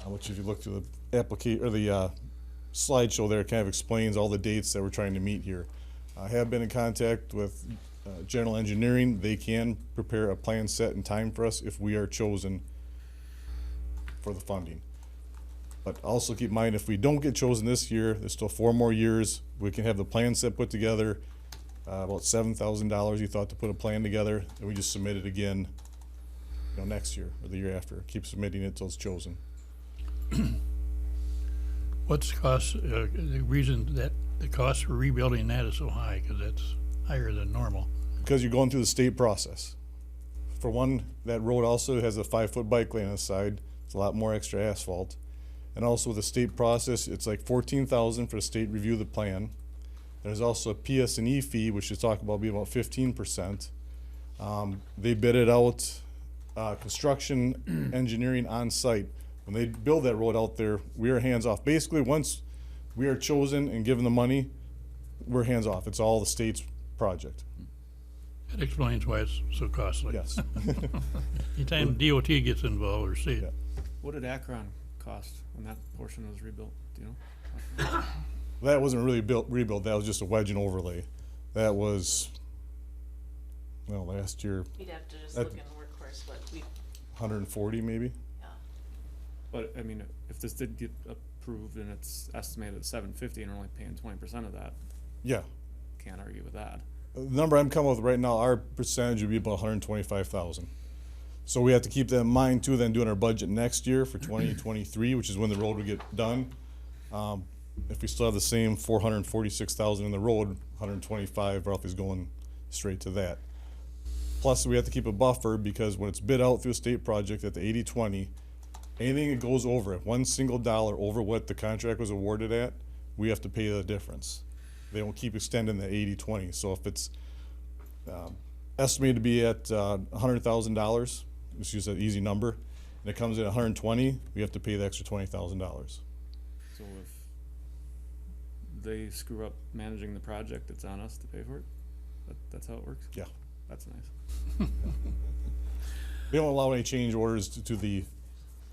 which if you look through the application or the slideshow there, it kind of explains all the dates that we're trying to meet here. I have been in contact with General Engineering. They can prepare a plan set in time for us if we are chosen for the funding. But also keep in mind, if we don't get chosen this year, there's still 4 more years. We can have the plan set put together, about $7,000 you thought to put a plan together, and we just submit it again next year or the year after. Keep submitting it until it's chosen. What's the cost, the reason that the cost for rebuilding that is so high, because that's higher than normal? Because you're going through the state process. For one, that road also has a 5-foot bike lane on the side. It's a lot more extra asphalt. And also with the state process, it's like $14,000 for the state review of the plan. There's also a PS&E fee, which you talk about being about 15%. They bid it out, construction engineering on site. When they build that road out there, we are hands off. Basically, once we are chosen and given the money, we're hands off. It's all the state's project. That explains why it's so costly. Yes. Anytime DOT gets involved or state. Yeah. What did Akron cost when that portion was rebuilt? Do you know? That wasn't really rebuilt. That was just a wedge and overlay. That was, last year, We'd have to just look in the workforce, but we, 140 maybe. But I mean, if this did get approved and it's estimated at $750 and we're only paying 20% of that, Yeah. can't argue with that. The number I'm coming with right now, our percentage would be about 125,000. So we have to keep that in mind too, then doing our budget next year for 2023, which is when the road would get done. If we still have the same 446,000 in the road, 125 roughly is going straight to that. Plus we have to keep a buffer because when it's bid out through a state project at the 80-20, anything that goes over it, $1 single over what the contract was awarded at, we have to pay the difference. They don't keep extending the 80-20. So if it's estimated to be at $100,000, let's use that easy number, and it comes in at 120, we have to pay the extra $20,000. So if they screw up managing the project, it's on us to pay for it? That's how it works? Yeah. That's nice. They don't allow any change orders to the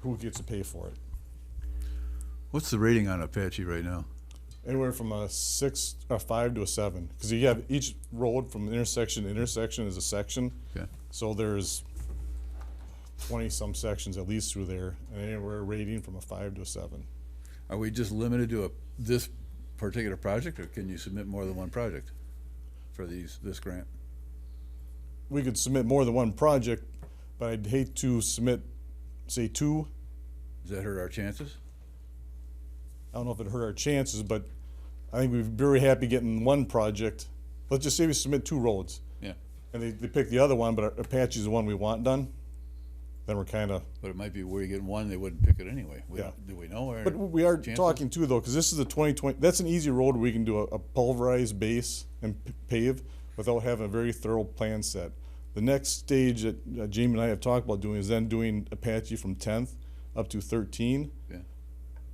who gets to pay for it. What's the rating on Apache right now? Anywhere from a 5 to a 7, because you have each road from intersection to intersection is a section. Okay. So there's 20-some sections at least through there, and anywhere rating from a 5 to a 7. Are we just limited to this particular project, or can you submit more than one project for this grant? We could submit more than one project, but I'd hate to submit, say, 2. Does that hurt our chances? I don't know if it hurt our chances, but I think we'd be very happy getting one project. Let's just say we submit 2 roads, Yeah. and they pick the other one, but Apache's the one we want done. Then we're kind of. But it might be where you get one, they wouldn't pick it anyway. Yeah. Do we know? But we are chances? talking too, though, because this is the 2020. That's an easy road where we can do a pulverized base and pave without having a very thorough plan set. The next stage that Jamie and I have talked about doing is then doing Apache from 10th up to 13. Yeah.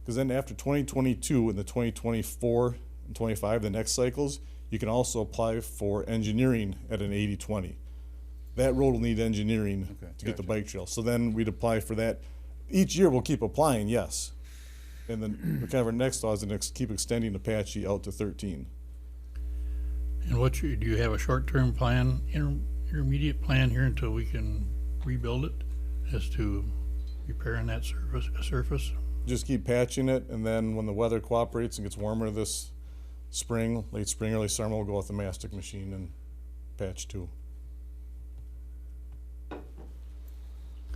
Because then after 2022 and the 2024 and 25, the next cycles, you can also apply for engineering at an 80-20. That road will need engineering Okay, to get the gotcha. bike trail. So then we'd apply for that. Each year we'll keep applying, yes. And then kind of our next thought is to keep extending Apache out to 13. And do you have a short-term plan, intermediate plan here until we can rebuild it as to repairing that surface? Just keep patching it, and then when the weather cooperates and gets warmer this spring, late spring, early summer, we'll go with the mastic machine and patch too.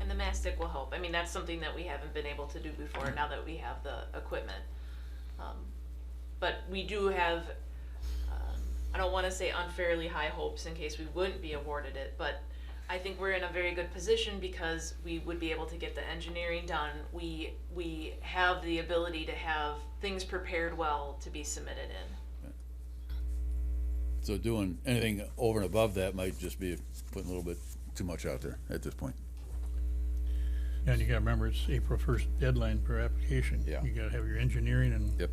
And the mastic will help. I mean, that's something that we haven't been able to do before now that we have the equipment. But we do have, I don't want to say unfairly high hopes in case we wouldn't be awarded it, but I think we're in a very good position because we would be able to get the engineering done. We have the ability to have things prepared well to be submitted in. So doing anything over and above that might just be putting a little bit too much out there at this point. And you gotta remember, it's April 1st deadline per application. Yeah. You gotta have your engineering and Yep.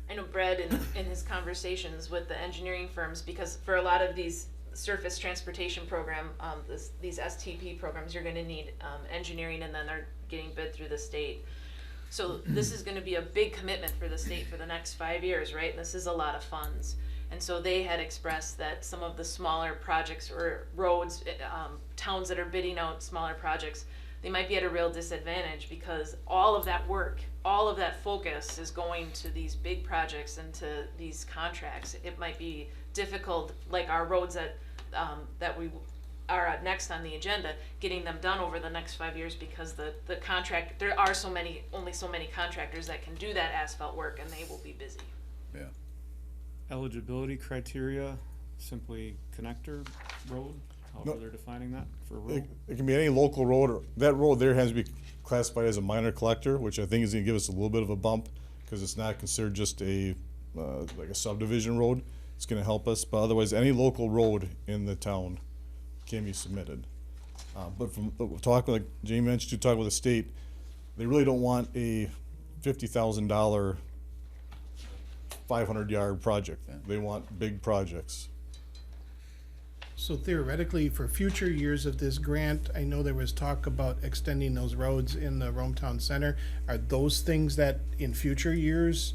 I know Brad in his conversations with the engineering firms, because for a lot of these surface transportation program, these STP programs, you're gonna need engineering, and then they're getting bid through the state. So this is gonna be a big commitment for the state for the next 5 years, right? And this is a lot of funds. And so they had expressed that some of the smaller projects or roads, towns that are bidding out smaller projects, they might be at a real disadvantage because all of that work, all of that focus is going to these big projects and to these contracts. It might be difficult, like our roads that we are next on the agenda, getting them done over the next 5 years because the contract, there are only so many contractors that can do that asphalt work, and they will be busy. Yeah. Eligibility criteria, simply connector road, however No. they're defining that for a road. It can be any local road, or that road there has to be classified as a minor collector, which I think is gonna give us a little bit of a bump, because it's not considered just like a subdivision road. It's gonna help us, but otherwise, any local road in the town can be submitted. But from talking, like Jamie mentioned, you talk with the state, they really don't want a $50,000 500-yard project. They want big projects. So theoretically, for future years of this grant, I know there was talk about extending those roads in the Rome Town Center. Are those things that in future years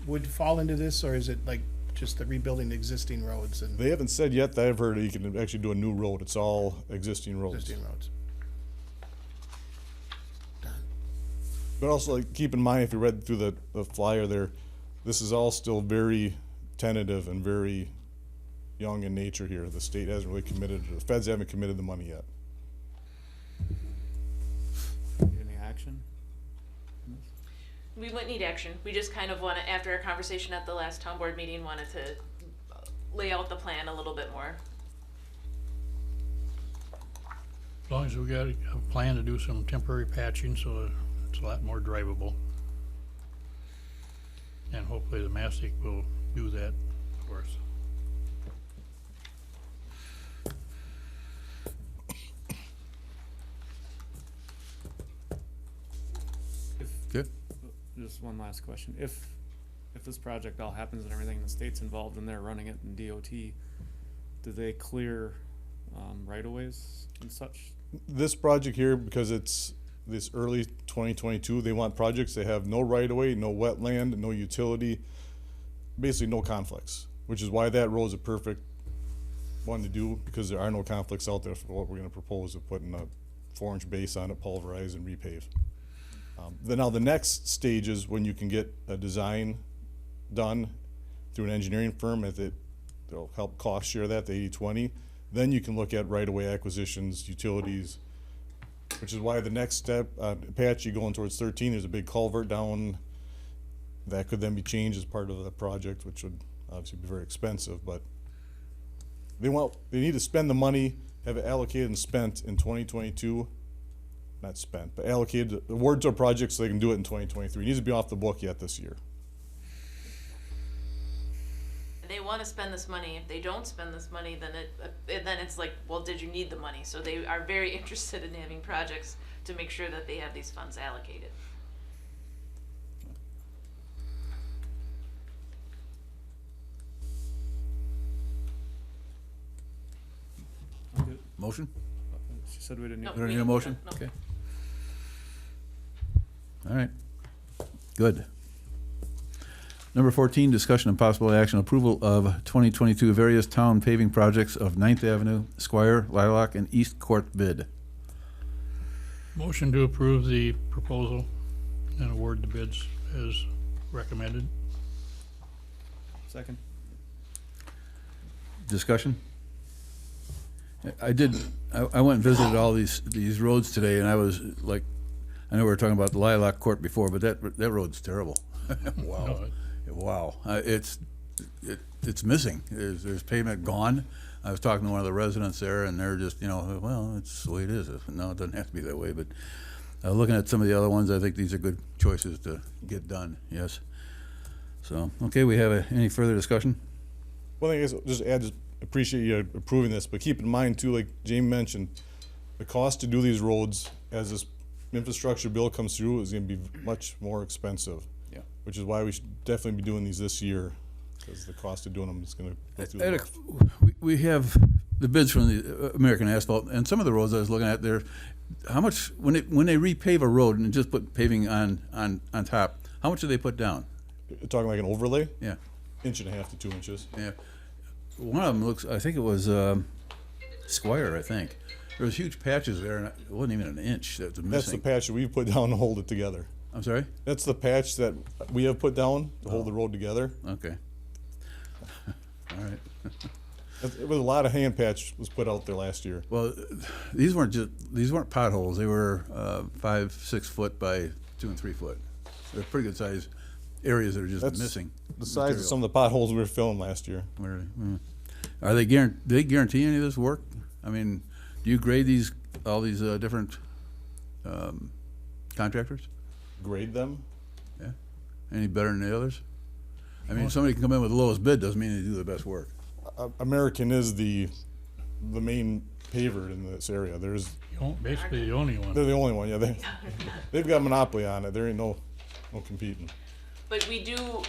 would fall into this, or is it like just the rebuilding existing roads and They haven't said yet that I've heard you can actually do a new road. It's all existing roads. existing roads? But also, like, keep in mind, if you read through the flyer there, this is all still very tentative and very young in nature here. The state hasn't really committed, the feds haven't committed the money yet. Any action? We wouldn't need action. We just kind of want to, after our conversation at the last town board meeting, wanted to lay out the plan a little bit more. as long as we got a plan to do some temporary patching so it's a lot more drivable. And hopefully the mastic will do that for us. Good. Just one last question. If this project all happens and everything, the state's involved and they're running it in DOT, do they clear right-of-ways and such? This project here, because it's this early 2022. They want projects that have no right-of-way, no wetland, no utility, basically no conflicts, which is why that road's a perfect one to do, because there are no conflicts out there for what we're gonna propose of putting a 4-inch base on it, pulverize and repave. Now the next stage is when you can get a design done through an engineering firm, they'll help cost share that, the 80/20. Then you can look at right-of-way acquisitions, utilities, which is why the next step, Apache going towards 13, there's a big culvert down that could then be changed as part of the project, which would obviously be very expensive, but they need to spend the money, have it allocated and spent in 2022. Not spent, but allocated, award to a project so they can do it in 2023. It needs to be off the book yet this year. They want to spend this money. If they don't spend this money, then it's like, well, did you need the money? So they are very interested in having projects to make sure that they have these funds allocated. Motion? She said we didn't need. No. We don't need a motion? No. Okay. All right. Good. Number 14, discussion and possible action, approval of 2022 various town paving projects of 9th Avenue, Squire, Lilac, and East Court bid. Motion to approve the proposal and award the bids as recommended. Second. Discussion? I went and visited all these roads today, and I was like, I know we were talking about the Lilac Court before, but that road's terrible. Wow. No, Wow. It's missing. There's pavement gone. I was talking to one of the residents there, and they're just, well, it's the way it is. No, it doesn't have to be that way, but looking at some of the other ones, I think these are good choices to get done, yes. So, okay, we have any further discussion? One thing is, just appreciate you approving this, but keep in mind too, like Jamie mentioned, the cost to do these roads as this infrastructure bill comes through is gonna be much more expensive. Yeah. Which is why we should definitely be doing these this year, because the cost of doing them is gonna go through the roof. We have the bids from the American Asphalt, and some of the roads I was looking at there, how much, when they repave a road and just put paving on top, how much do they put down? You're talking like an overlay, Yeah, 1.5 to 2 inches. yeah. One of them looks, I think it was Squire, I think. There was huge patches there, and it wasn't even an inch that was missing. That's the patch that we put down to hold it together. I'm sorry? That's the patch that we have put down to hold the road together. Okay. All right. It was a lot of hand patch was put out there last year. Well, these weren't potholes. They were 5-6 foot by 2 and 3 foot. They're pretty good sized areas that are just That's missing. the size of some of the potholes we were filling last year. Are they guarantee any of this work? I mean, do you grade all these different contractors? Grade them. Yeah. Any better than the others? I mean, somebody can come in with the lowest bid doesn't mean they do the best work. American is the main paver in this area. basically the only one. They're the only one. Yeah, they've got a monopoly on it. There ain't no competing. But we do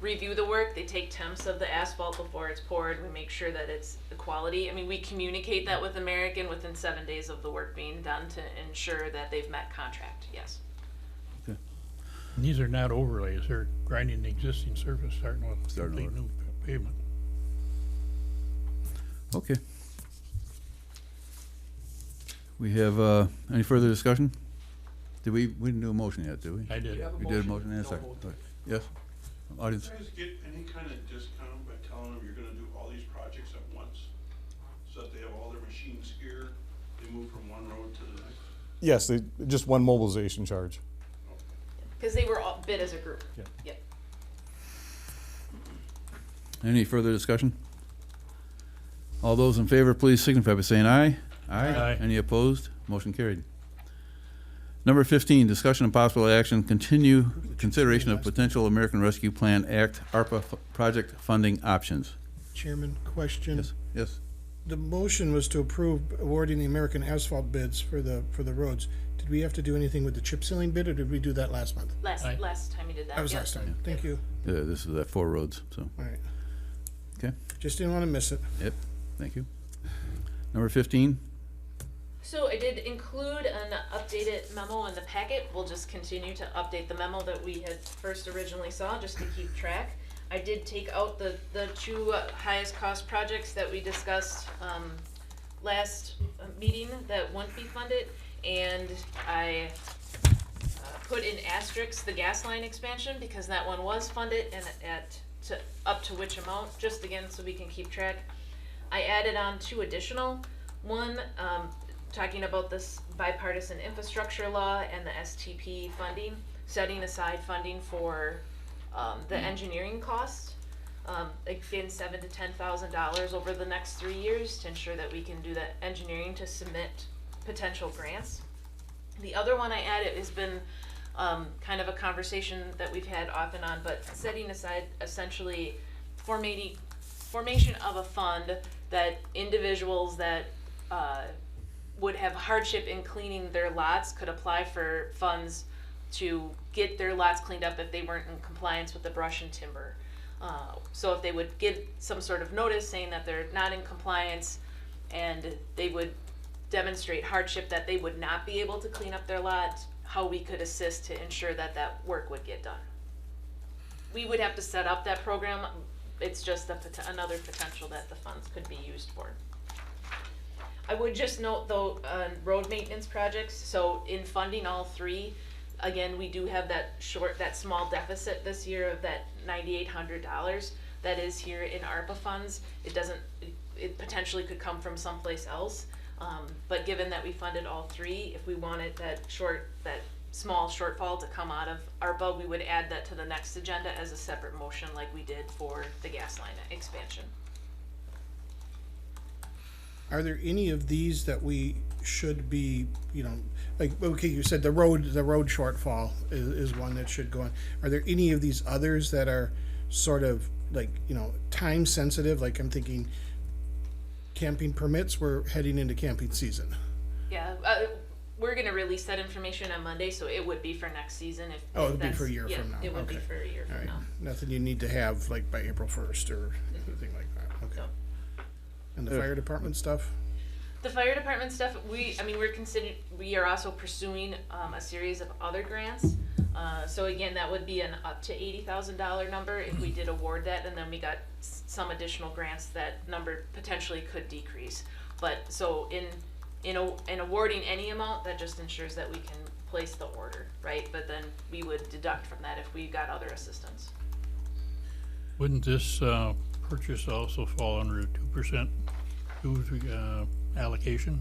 review the work. They take temps of the asphalt before it's poured. We make sure that it's the quality. I mean, we communicate that with American within 7 days of the work being done to ensure that they've met contract, yes. And these are not overlays. They're grinding the existing surface, starting with Starting complete new pavement. Okay. We have any further discussion? We didn't do a motion yet, did we? I did. We did a motion and a second. Yes? Audience? Do you guys get any kind of discount by telling them you're gonna do all these projects at once? So that they have all their machines here, they move from one road to the next? Yes, just one mobilization charge. Because they were all bid as a group. Yeah. Yep. Any further discussion? All those in favor, please signify by saying aye. Aye. Any opposed? Motion carried. Number 15, discussion and possible action, continue consideration of potential American Rescue Plan Act, ARPA project funding options. Chairman, question. Yes, yes. The motion was to approve awarding the American asphalt bids for the roads. Did we have to do anything with the chip sealing bid, or did we do that last month? Last time you did that. That was yep. last time. Thank you. This is at 4 roads, so, All right. okay. Just didn't want to miss it. Yep, thank you. Number 15, So I did include an updated memo in the packet. We'll just continue to update the memo that we had first originally saw, just to keep track. I did take out the two highest cost projects that we discussed last meeting that wouldn't be funded, and I put in asterisks the gas line expansion because that one was funded and up to which amount, just again so we can keep track. I added on two additional, one talking about this bipartisan infrastructure law and the STP funding, setting aside funding for the engineering costs, again $7,000 to $10,000 over the next 3 years to ensure that we can do the engineering to submit potential grants. The other one I added has been kind of a conversation that we've had off and on, but setting aside essentially formation of a fund that individuals that would have hardship in cleaning their lots could apply for funds to get their lots cleaned up if they weren't in compliance with the brush and timber. So if they would get some sort of notice saying that they're not in compliance and they would demonstrate hardship that they would not be able to clean up their lot, how we could assist to ensure that that work would get done. We would have to set up that program. It's just another potential that the funds could be used for. I would just note though, road maintenance projects, so in funding all three, again, we do have that small deficit this year of that $9,800 that is here in ARPA funds. It potentially could come from someplace else. But given that we funded all three, if we wanted that small shortfall to come out of ARPA, we would add that to the next agenda as a separate motion like we did for the gas line expansion. Are there any of these that we should be, like, okay, you said the road shortfall is one that should go on. Are there any of these others that are sort of like, time sensitive? Like I'm thinking camping permits, we're heading into camping season. Yeah, we're gonna release that information on Monday, so it would be for next season if. Oh, it would be for a year from now. It would be Okay. for a year All from right, now. nothing you need to have like by April 1st or anything like that, okay. No. And the fire department stuff? The fire department stuff, we are also pursuing a series of other grants. So again, that would be an up to $80,000 number if we did award that, and then we got some additional grants, that number potentially could decrease. But so in awarding any amount, that just ensures that we can place the order, right? But then we would deduct from that if we got other assistance. Wouldn't this purchase also fall under a 2% dues allocation?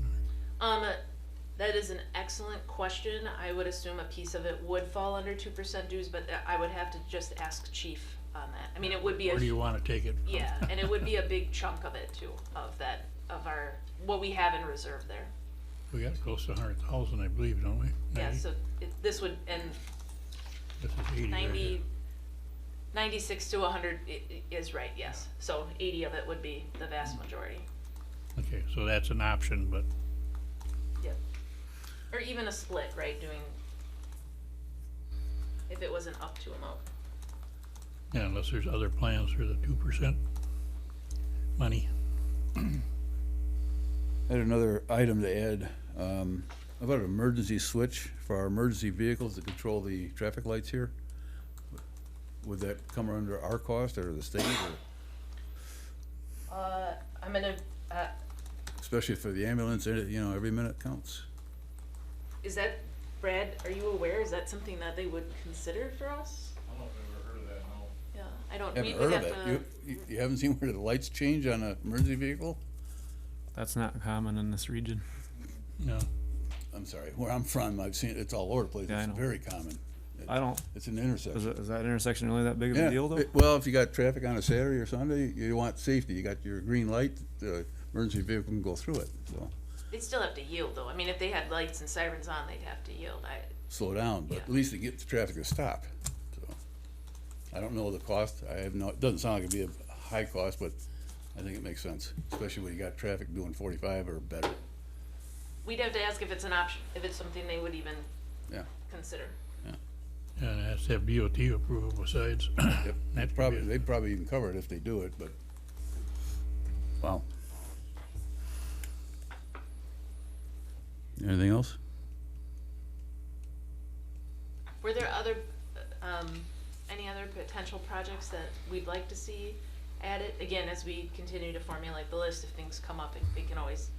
That is an excellent question. I would assume a piece of it would fall under 2% dues, but I would have to just ask Chief on that. I mean, it would be Where do you want to take it from? yeah, and it would be a big chunk of it too, of what we have in reserve there. We got close to 100,000, I believe, don't we? Yeah, 90? so this would, and This is 80 right here. 96 to 100 is right, yes. So 80 of it would be the vast majority. Okay, so that's an option, but Yep. Or even a split, right, if it was an up to amount. yeah, unless there's other plans for the 2% money. I had another item to add, about an emergency switch for our emergency vehicles to control the traffic lights here. Would that come under our cost or the state, or I'm gonna, especially for the ambulance, every minute counts? is that, Brad, are you aware, is that something that they would consider for us? I don't know if I've ever heard of that, no. Yeah, I don't, Haven't we heard would of have it. to, You haven't seen where the lights change on an emergency vehicle? That's not common in this region. No, I'm sorry, where I'm from, I've seen, it's all over the place. Yeah, I It's know. very common. I don't, It's an intersection. is that intersection really that big of Yeah, a deal though? well, if you got traffic on a Saturday or Sunday, you want safety. You got your green light, the emergency vehicle can go through it, so they'd still have to yield though. I mean, if they had lights and sirens on, they'd have to yield. slow down, but Yeah. at least it gets the traffic to stop. So I don't know the cost. It doesn't sound like it'd be a high cost, but I think it makes sense, especially when you got traffic doing 45 or better. We'd have to ask if it's an option, if it's something they would even Yeah. consider. and it has to have DOT approval besides. Yep. That They'd probably even cover it if they do it, but, wow. Anything else? Were there other, any other potential projects that we'd like to see added? Again, as we continue to formulate the list, if things come up, it can always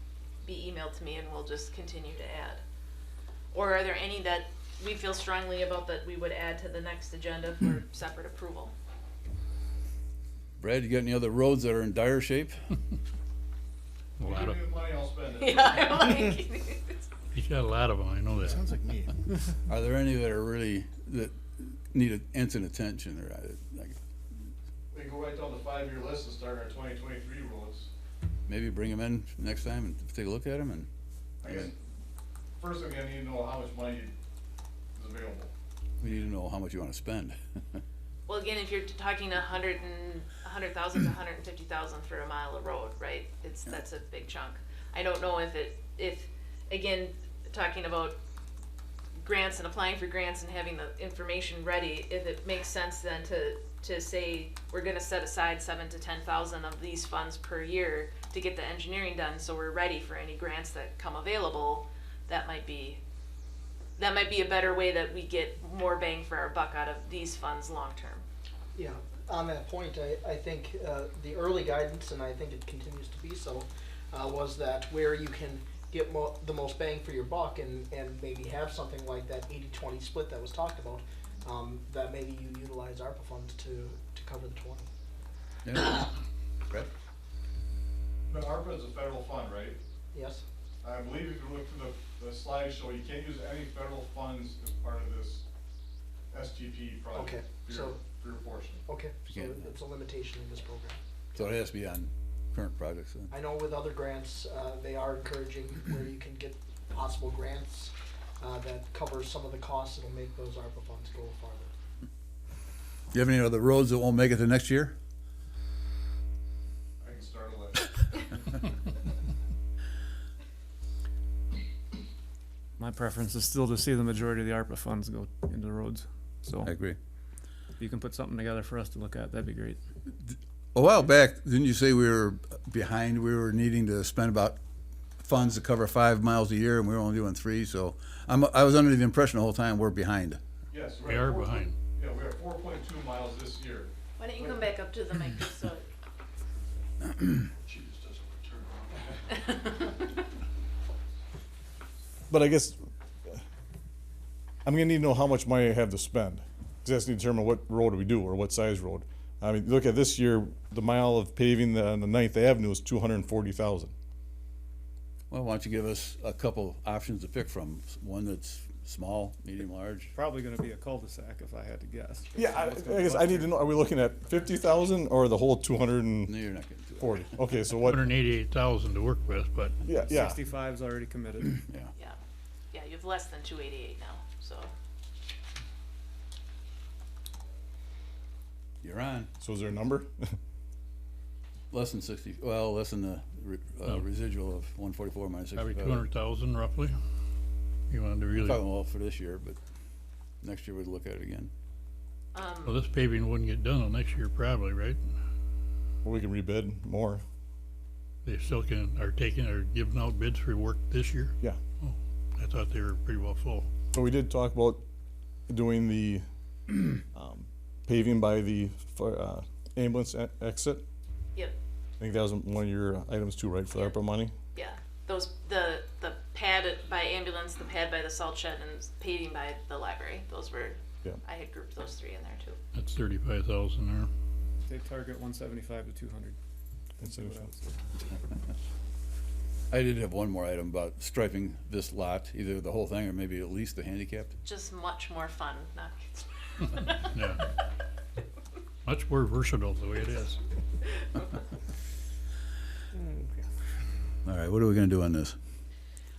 be emailed to me and we'll just continue to add. Or are there any that we feel strongly about that we would add to the next agenda for separate approval? Brad, you got any other roads that are in dire shape? A lot of, Give me the money, I'll spend it. Yeah, I'm like, he's got a lot of them, I know that. Sounds like me. Are there any that are really, that need instant attention or like, We can go right down the 5-year list and start our 2023 roads. maybe bring them in next time and take a look at them and? I guess, first thing I need to know how much money is available. We need to know how much you wanna spend. well, again, if you're talking 100,000 to 150,000 for a mile of road, right? That's a big chunk. I don't know if again, talking about grants and applying for grants and having the information ready, if it makes sense then to say, we're gonna set aside 7,000 to 10,000 of these funds per year to get the engineering done, so we're ready for any grants that come available. That might be a better way that we get more bang for our buck out of these funds long-term. Yeah, on that point, I think the early guidance, and I think it continues to be so, was that where you can get the most bang for your buck and maybe have something like that 80-20 split that was talked about, that maybe you utilize ARPA funds to cover the 20. Yeah. Brad? But ARPA is a federal fund, right? Yes? I believe if you look to the slideshow, you can't use any federal funds as part of this STP project. Okay, for so- your portion. Okay, so can't- it's a limitation in this program. So it has to be on current projects then? I know with other grants, they are encouraging where you can get possible grants that cover some of the costs that'll make those ARPA funds go farther. Do you have any other roads that won't make it to next year? I can start a list. My preference is still to see the majority of the ARPA funds go into roads. So I agree. if you can put something together for us to look at, that'd be great. A while back, didn't you say we were behind, we were needing to spend about funds to cover 5 miles a year and we were only doing 3, so I was under the impression the whole time we're behind. Yes, We are behind. Yeah, we're at 4.2 miles this year. Why don't you come back up to the mic just so. She just doesn't return. But I guess I'm gonna need to know how much money I have to spend. 'Cause that's to determine what road we do or what size road. I mean, look at this year, the mile of paving on the 9th Avenue is 240,000. Well, why don't you give us a couple options to pick from? One that's small, medium, large? Probably gonna be a cul-de-sac if I had to guess. Yeah, I guess I need to know, are we looking at 50,000 or the whole 240? No, you're not getting to it. Okay, so what, 188,000 to work with, but yeah, 65's already committed. Yeah. Yeah, you have less than 288 now, so. You're on. so is there a number? Less than 60, well, less than the residual of 144 minus probably 65. 200,000 roughly. You wanted to I'm really, talking well for this year, but next year we'd look at it again. well, this paving wouldn't get done until next year probably, right? Well, we can rebid more. They still are giving out bids for work this year? Yeah. Oh, I thought they were pretty well full. But we did talk about doing the paving by the ambulance exit. Yep, I think that was one of your items too, right, for the ARPA money? yeah. Those, the pad by ambulance, the pad by the salt shed, and paving by the library, those were, Yeah. I had grouped those 3 in there too. That's 35,000 there. They target 175 to 200. Instead of- I did have one more item about striping this lot, either the whole thing or maybe at least the handicapped. Just much more fun, not. Yeah. Much more versatile the way it is. All right, what are we gonna do on this?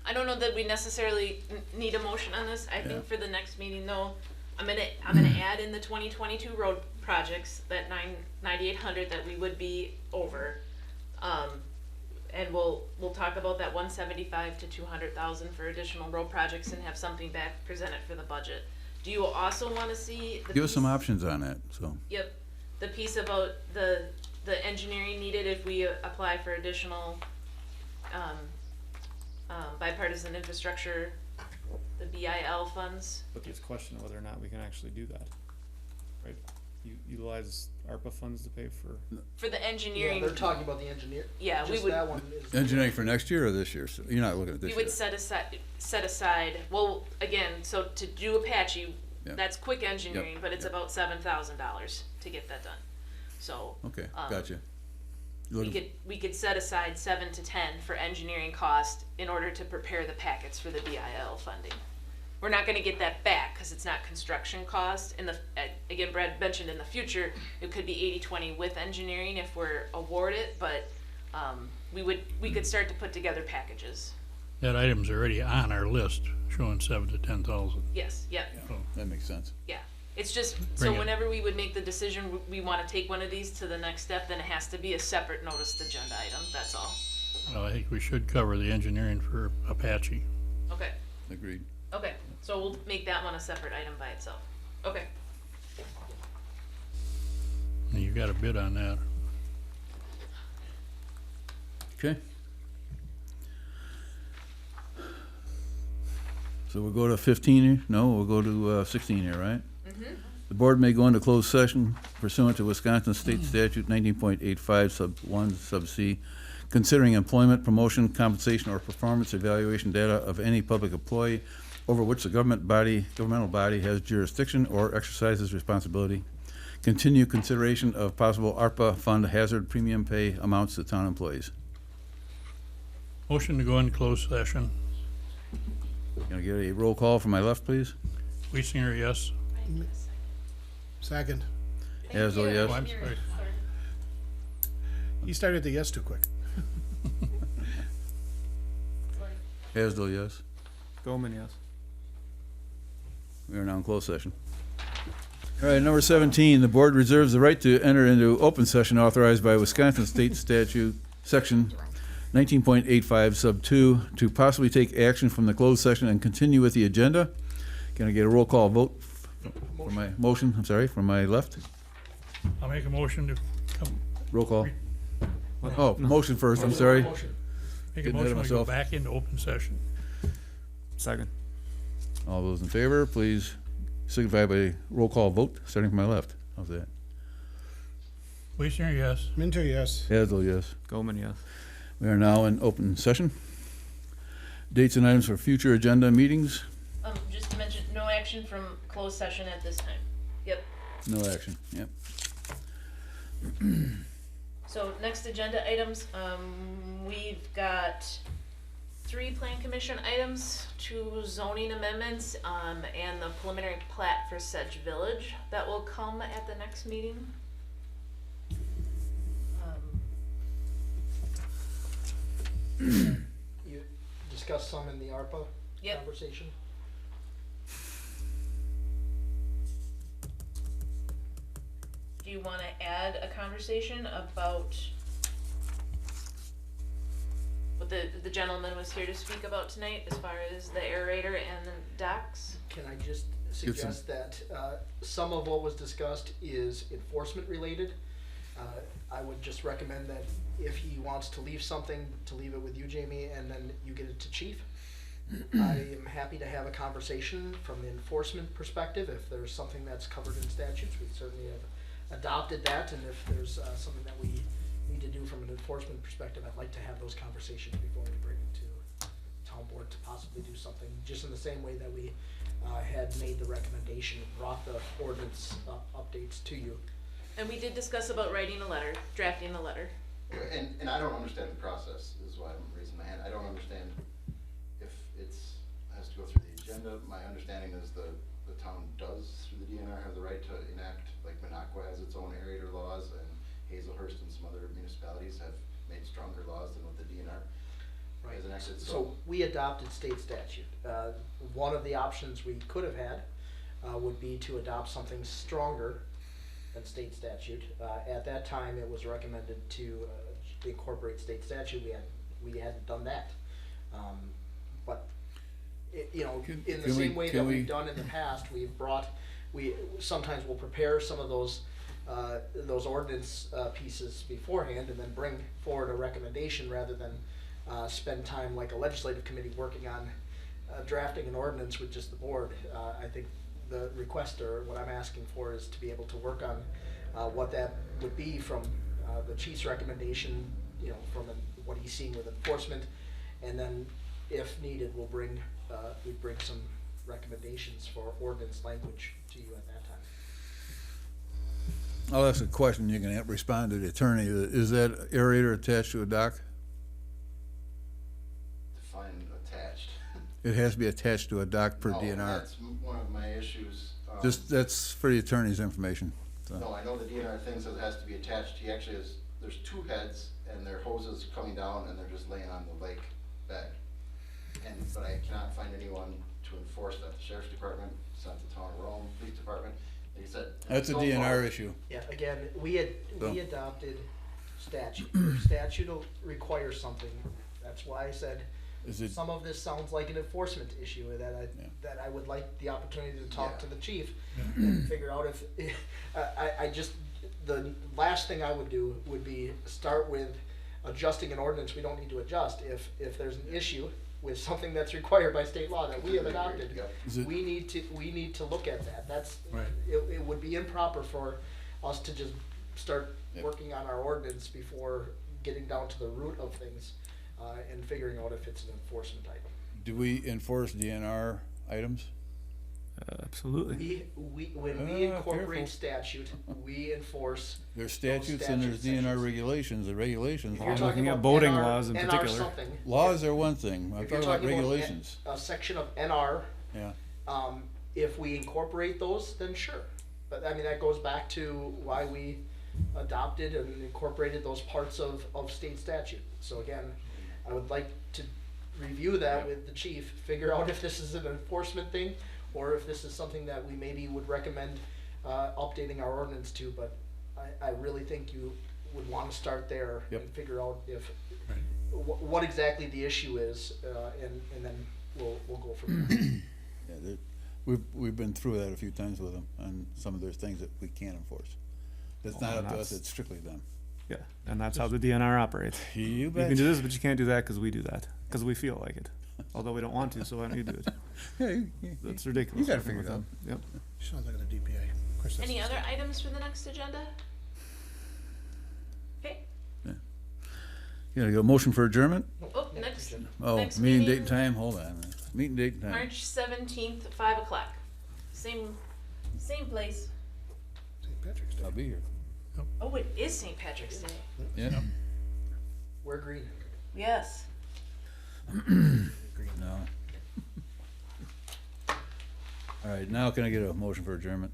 I don't know that we necessarily need a motion on this. I Yeah. think for the next meeting though, I'm gonna add in the 2022 road projects, that 9,800 that we would be over. And we'll talk about that 175 to 200,000 for additional road projects and have something back presented for the budget. Do you also wanna see the Give us some piece- options on that, so. Yep, the piece about the engineering needed if we apply for additional, by bipartisan infrastructure, the BIL funds. But there's question of whether or not we can actually do that, right? Utilize ARPA funds to pay for, For the Yeah, engineering, they're talking about the engineer. Yeah, we Just would- that one is. Engineering for next year or this year? So you're not looking at we this would year? set aside, well, again, so to do Apache, Yeah. that's quick engineering, Yep, but it's yep. about $7,000 to get that done. So, Okay, um, gotcha. You're looking- we could set aside 7 to 10 for engineering cost in order to prepare the packets for the BIL funding. We're not gonna get that back, cause it's not construction cost, in the, again, Brad mentioned in the future, it could be 80-20 with engineering if we're awarded, but, we could start to put together packages. That item's already on our list, showing 7 to 10,000. Yes, yeah, That makes sense. yeah. It's just, Bring so it. whenever we would make the decision, we wanna take one of these to the next step, then it has to be a separate noticed agenda item, that's all. Well, I think we should cover the engineering for Apache. Okay, Agreed. okay, so we'll make that one a separate item by itself. Okay, And you got a bid on that. Okay. So we'll go to 15 here? No, we'll go to 16 here, right? The board may go into closed session pursuant to Wisconsin State Statute 19.85 sub 1 sub C, considering employment, promotion, compensation, or performance evaluation data of any public employee over which the governmental body has jurisdiction or exercises responsibility. Continue consideration of possible ARPA fund hazard premium pay amounts to town employees. Motion to go into closed session. Can I get a roll call from my left, please? Weisinger, yes. Second. Asdell, Oh, yes. I'm sorry. You started the yes too quick. Asdell, yes. Goldman, yes. We are now in closed session. All right, number 17, the board reserves the right to enter into open session authorized by Wisconsin State Statute, Section 19.85 sub 2, to possibly take action from the closed session and continue with the agenda. Can I get a roll call vote for my motion, from my left? I'll make a motion to Roll call. Oh, motion first, I'm sorry. Motion. make a Getting ahead of motion to go myself. back into open session. Second. All those in favor, please signify by roll call vote, starting from my left. How's that? Weisinger, yes. Minter, yes. Asdell, yes. Goldman, yes. We are now in open session. Dates and items for future agenda meetings, just to mention, no action from closed session at this time. Yep. no action, yep. So next agenda items, we've got 3 plan commission items, 2 zoning amendments, and the preliminary plat for Sedge Village that will come at the next meeting. You discussed some in the ARPA Yep. conversation. Do you wanna add a conversation about what the gentleman was here to speak about tonight as far as the aerator and the docks? Can I just suggest that some of what was discussed is enforcement related? I would just recommend that if he wants to leave something, to leave it with you, Jamie, and then you get it to chief. I am happy to have a conversation from the enforcement perspective. If there's something that's covered in statutes, we certainly have adopted that, and if there's something that we need to do from an enforcement perspective, I'd like to have those conversations before we bring it to town board to possibly do something, just in the same way that we had made the recommendation and brought the ordinance updates to you. And we did discuss about writing a letter, drafting a letter. And I don't understand the process, is why I'm raising my hand. I don't understand if has to go through the agenda. My understanding is the town does, through the DNR, have the right to enact, like Minocqua has its own aerator laws, and Hazelhurst and some other municipalities have made stronger laws than what the DNR has enacted. So we adopted state statute. One of the options we could have had would be to adopt something stronger than state statute. At that time, it was recommended to incorporate state statute. We hadn't done that. But in the same way that we've done in the past, we sometimes will prepare some of those ordinance pieces beforehand and then bring forward a recommendation rather than spend time like a legislative committee working on drafting an ordinance with just the board. I think the request, or what I'm asking for, is to be able to work on what that would be from the chief's recommendation, you know, from what he's seeing with enforcement, and then if needed, we'd bring some recommendations for ordinance language to you at that time. I'll ask a question, you can respond to the attorney. Is that aerator attached to a dock? Define attached. It has to be attached to a dock per No, DNR. That's one of my issues. Just, that's for the attorney's information. So, No, I know the DNR thing says it has to be attached. He actually has, there's two heads and their hoses coming down and they're just laying on the lake bed. But I cannot find anyone to enforce that. The sheriff's department sent the town of Rome, police department, they said. That's a so DNR far- issue. Yeah, again, we So- adopted statute. Statute will require something. That's why I said Is it, some of this sounds like an enforcement issue that I would like the opportunity to talk to the chief and figure out if, the last thing I would do would be start with adjusting an ordinance we don't need to adjust. If there's an issue with something that's required by state law that we have adopted, Yep. Is it- we need to look at that. That's, Right. it would be improper for us to just start Yep. working on our ordinance before getting down to the root of things, and figuring out if it's an enforcement item. do we enforce DNR items? Absolutely. When we incorporate careful. statute, we enforce. There's statutes and there's statute DNR sections. regulations. The regulations, If you're I'm talking looking at about boating NR laws in NR particular. something, laws are one thing. I'm if you're talking about talking about regulations. a section of NR, Yeah. if we incorporate those, then sure. But I mean, that goes back to why we adopted and incorporated those parts of state statute. So again, I would like to review that with the chief, figure out if this is an enforcement thing, or if this is something that we maybe would recommend updating our ordinance to, but I really think you would wanna start there Yep. and figure out if, what exactly the issue is, and then we'll go from there. Yeah, we've been through that a few times with them on some of their things that we can't enforce. That's not Well, up to us, that's- it's strictly them. Yeah, and that's how the DNR operates. You You bet. can do this, but you can't do that because we do that, because we feel like it. Although we don't want to, so why don't you do it? Yeah, That's ridiculous. You gotta working figure it with them. Yep. Sounds like the DPA. Of course, that's Any the other state. items for the next agenda? Okay, You gotta go motion for adjournment? oh, next, Oh, Next meeting date meeting- and time, hold on. Meeting date and time. March 17th, 5 o'clock. Same place. St. Patrick's Day. I'll be here. Oh, it is St. Patrick's Day. Yeah, We're green. Yes. no. All right, now can I get a motion for adjournment?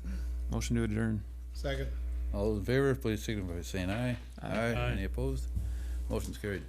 Motion to adjourn. Second. All those in favor, please signify by saying aye. Aye. Any opposed? Motion's carried.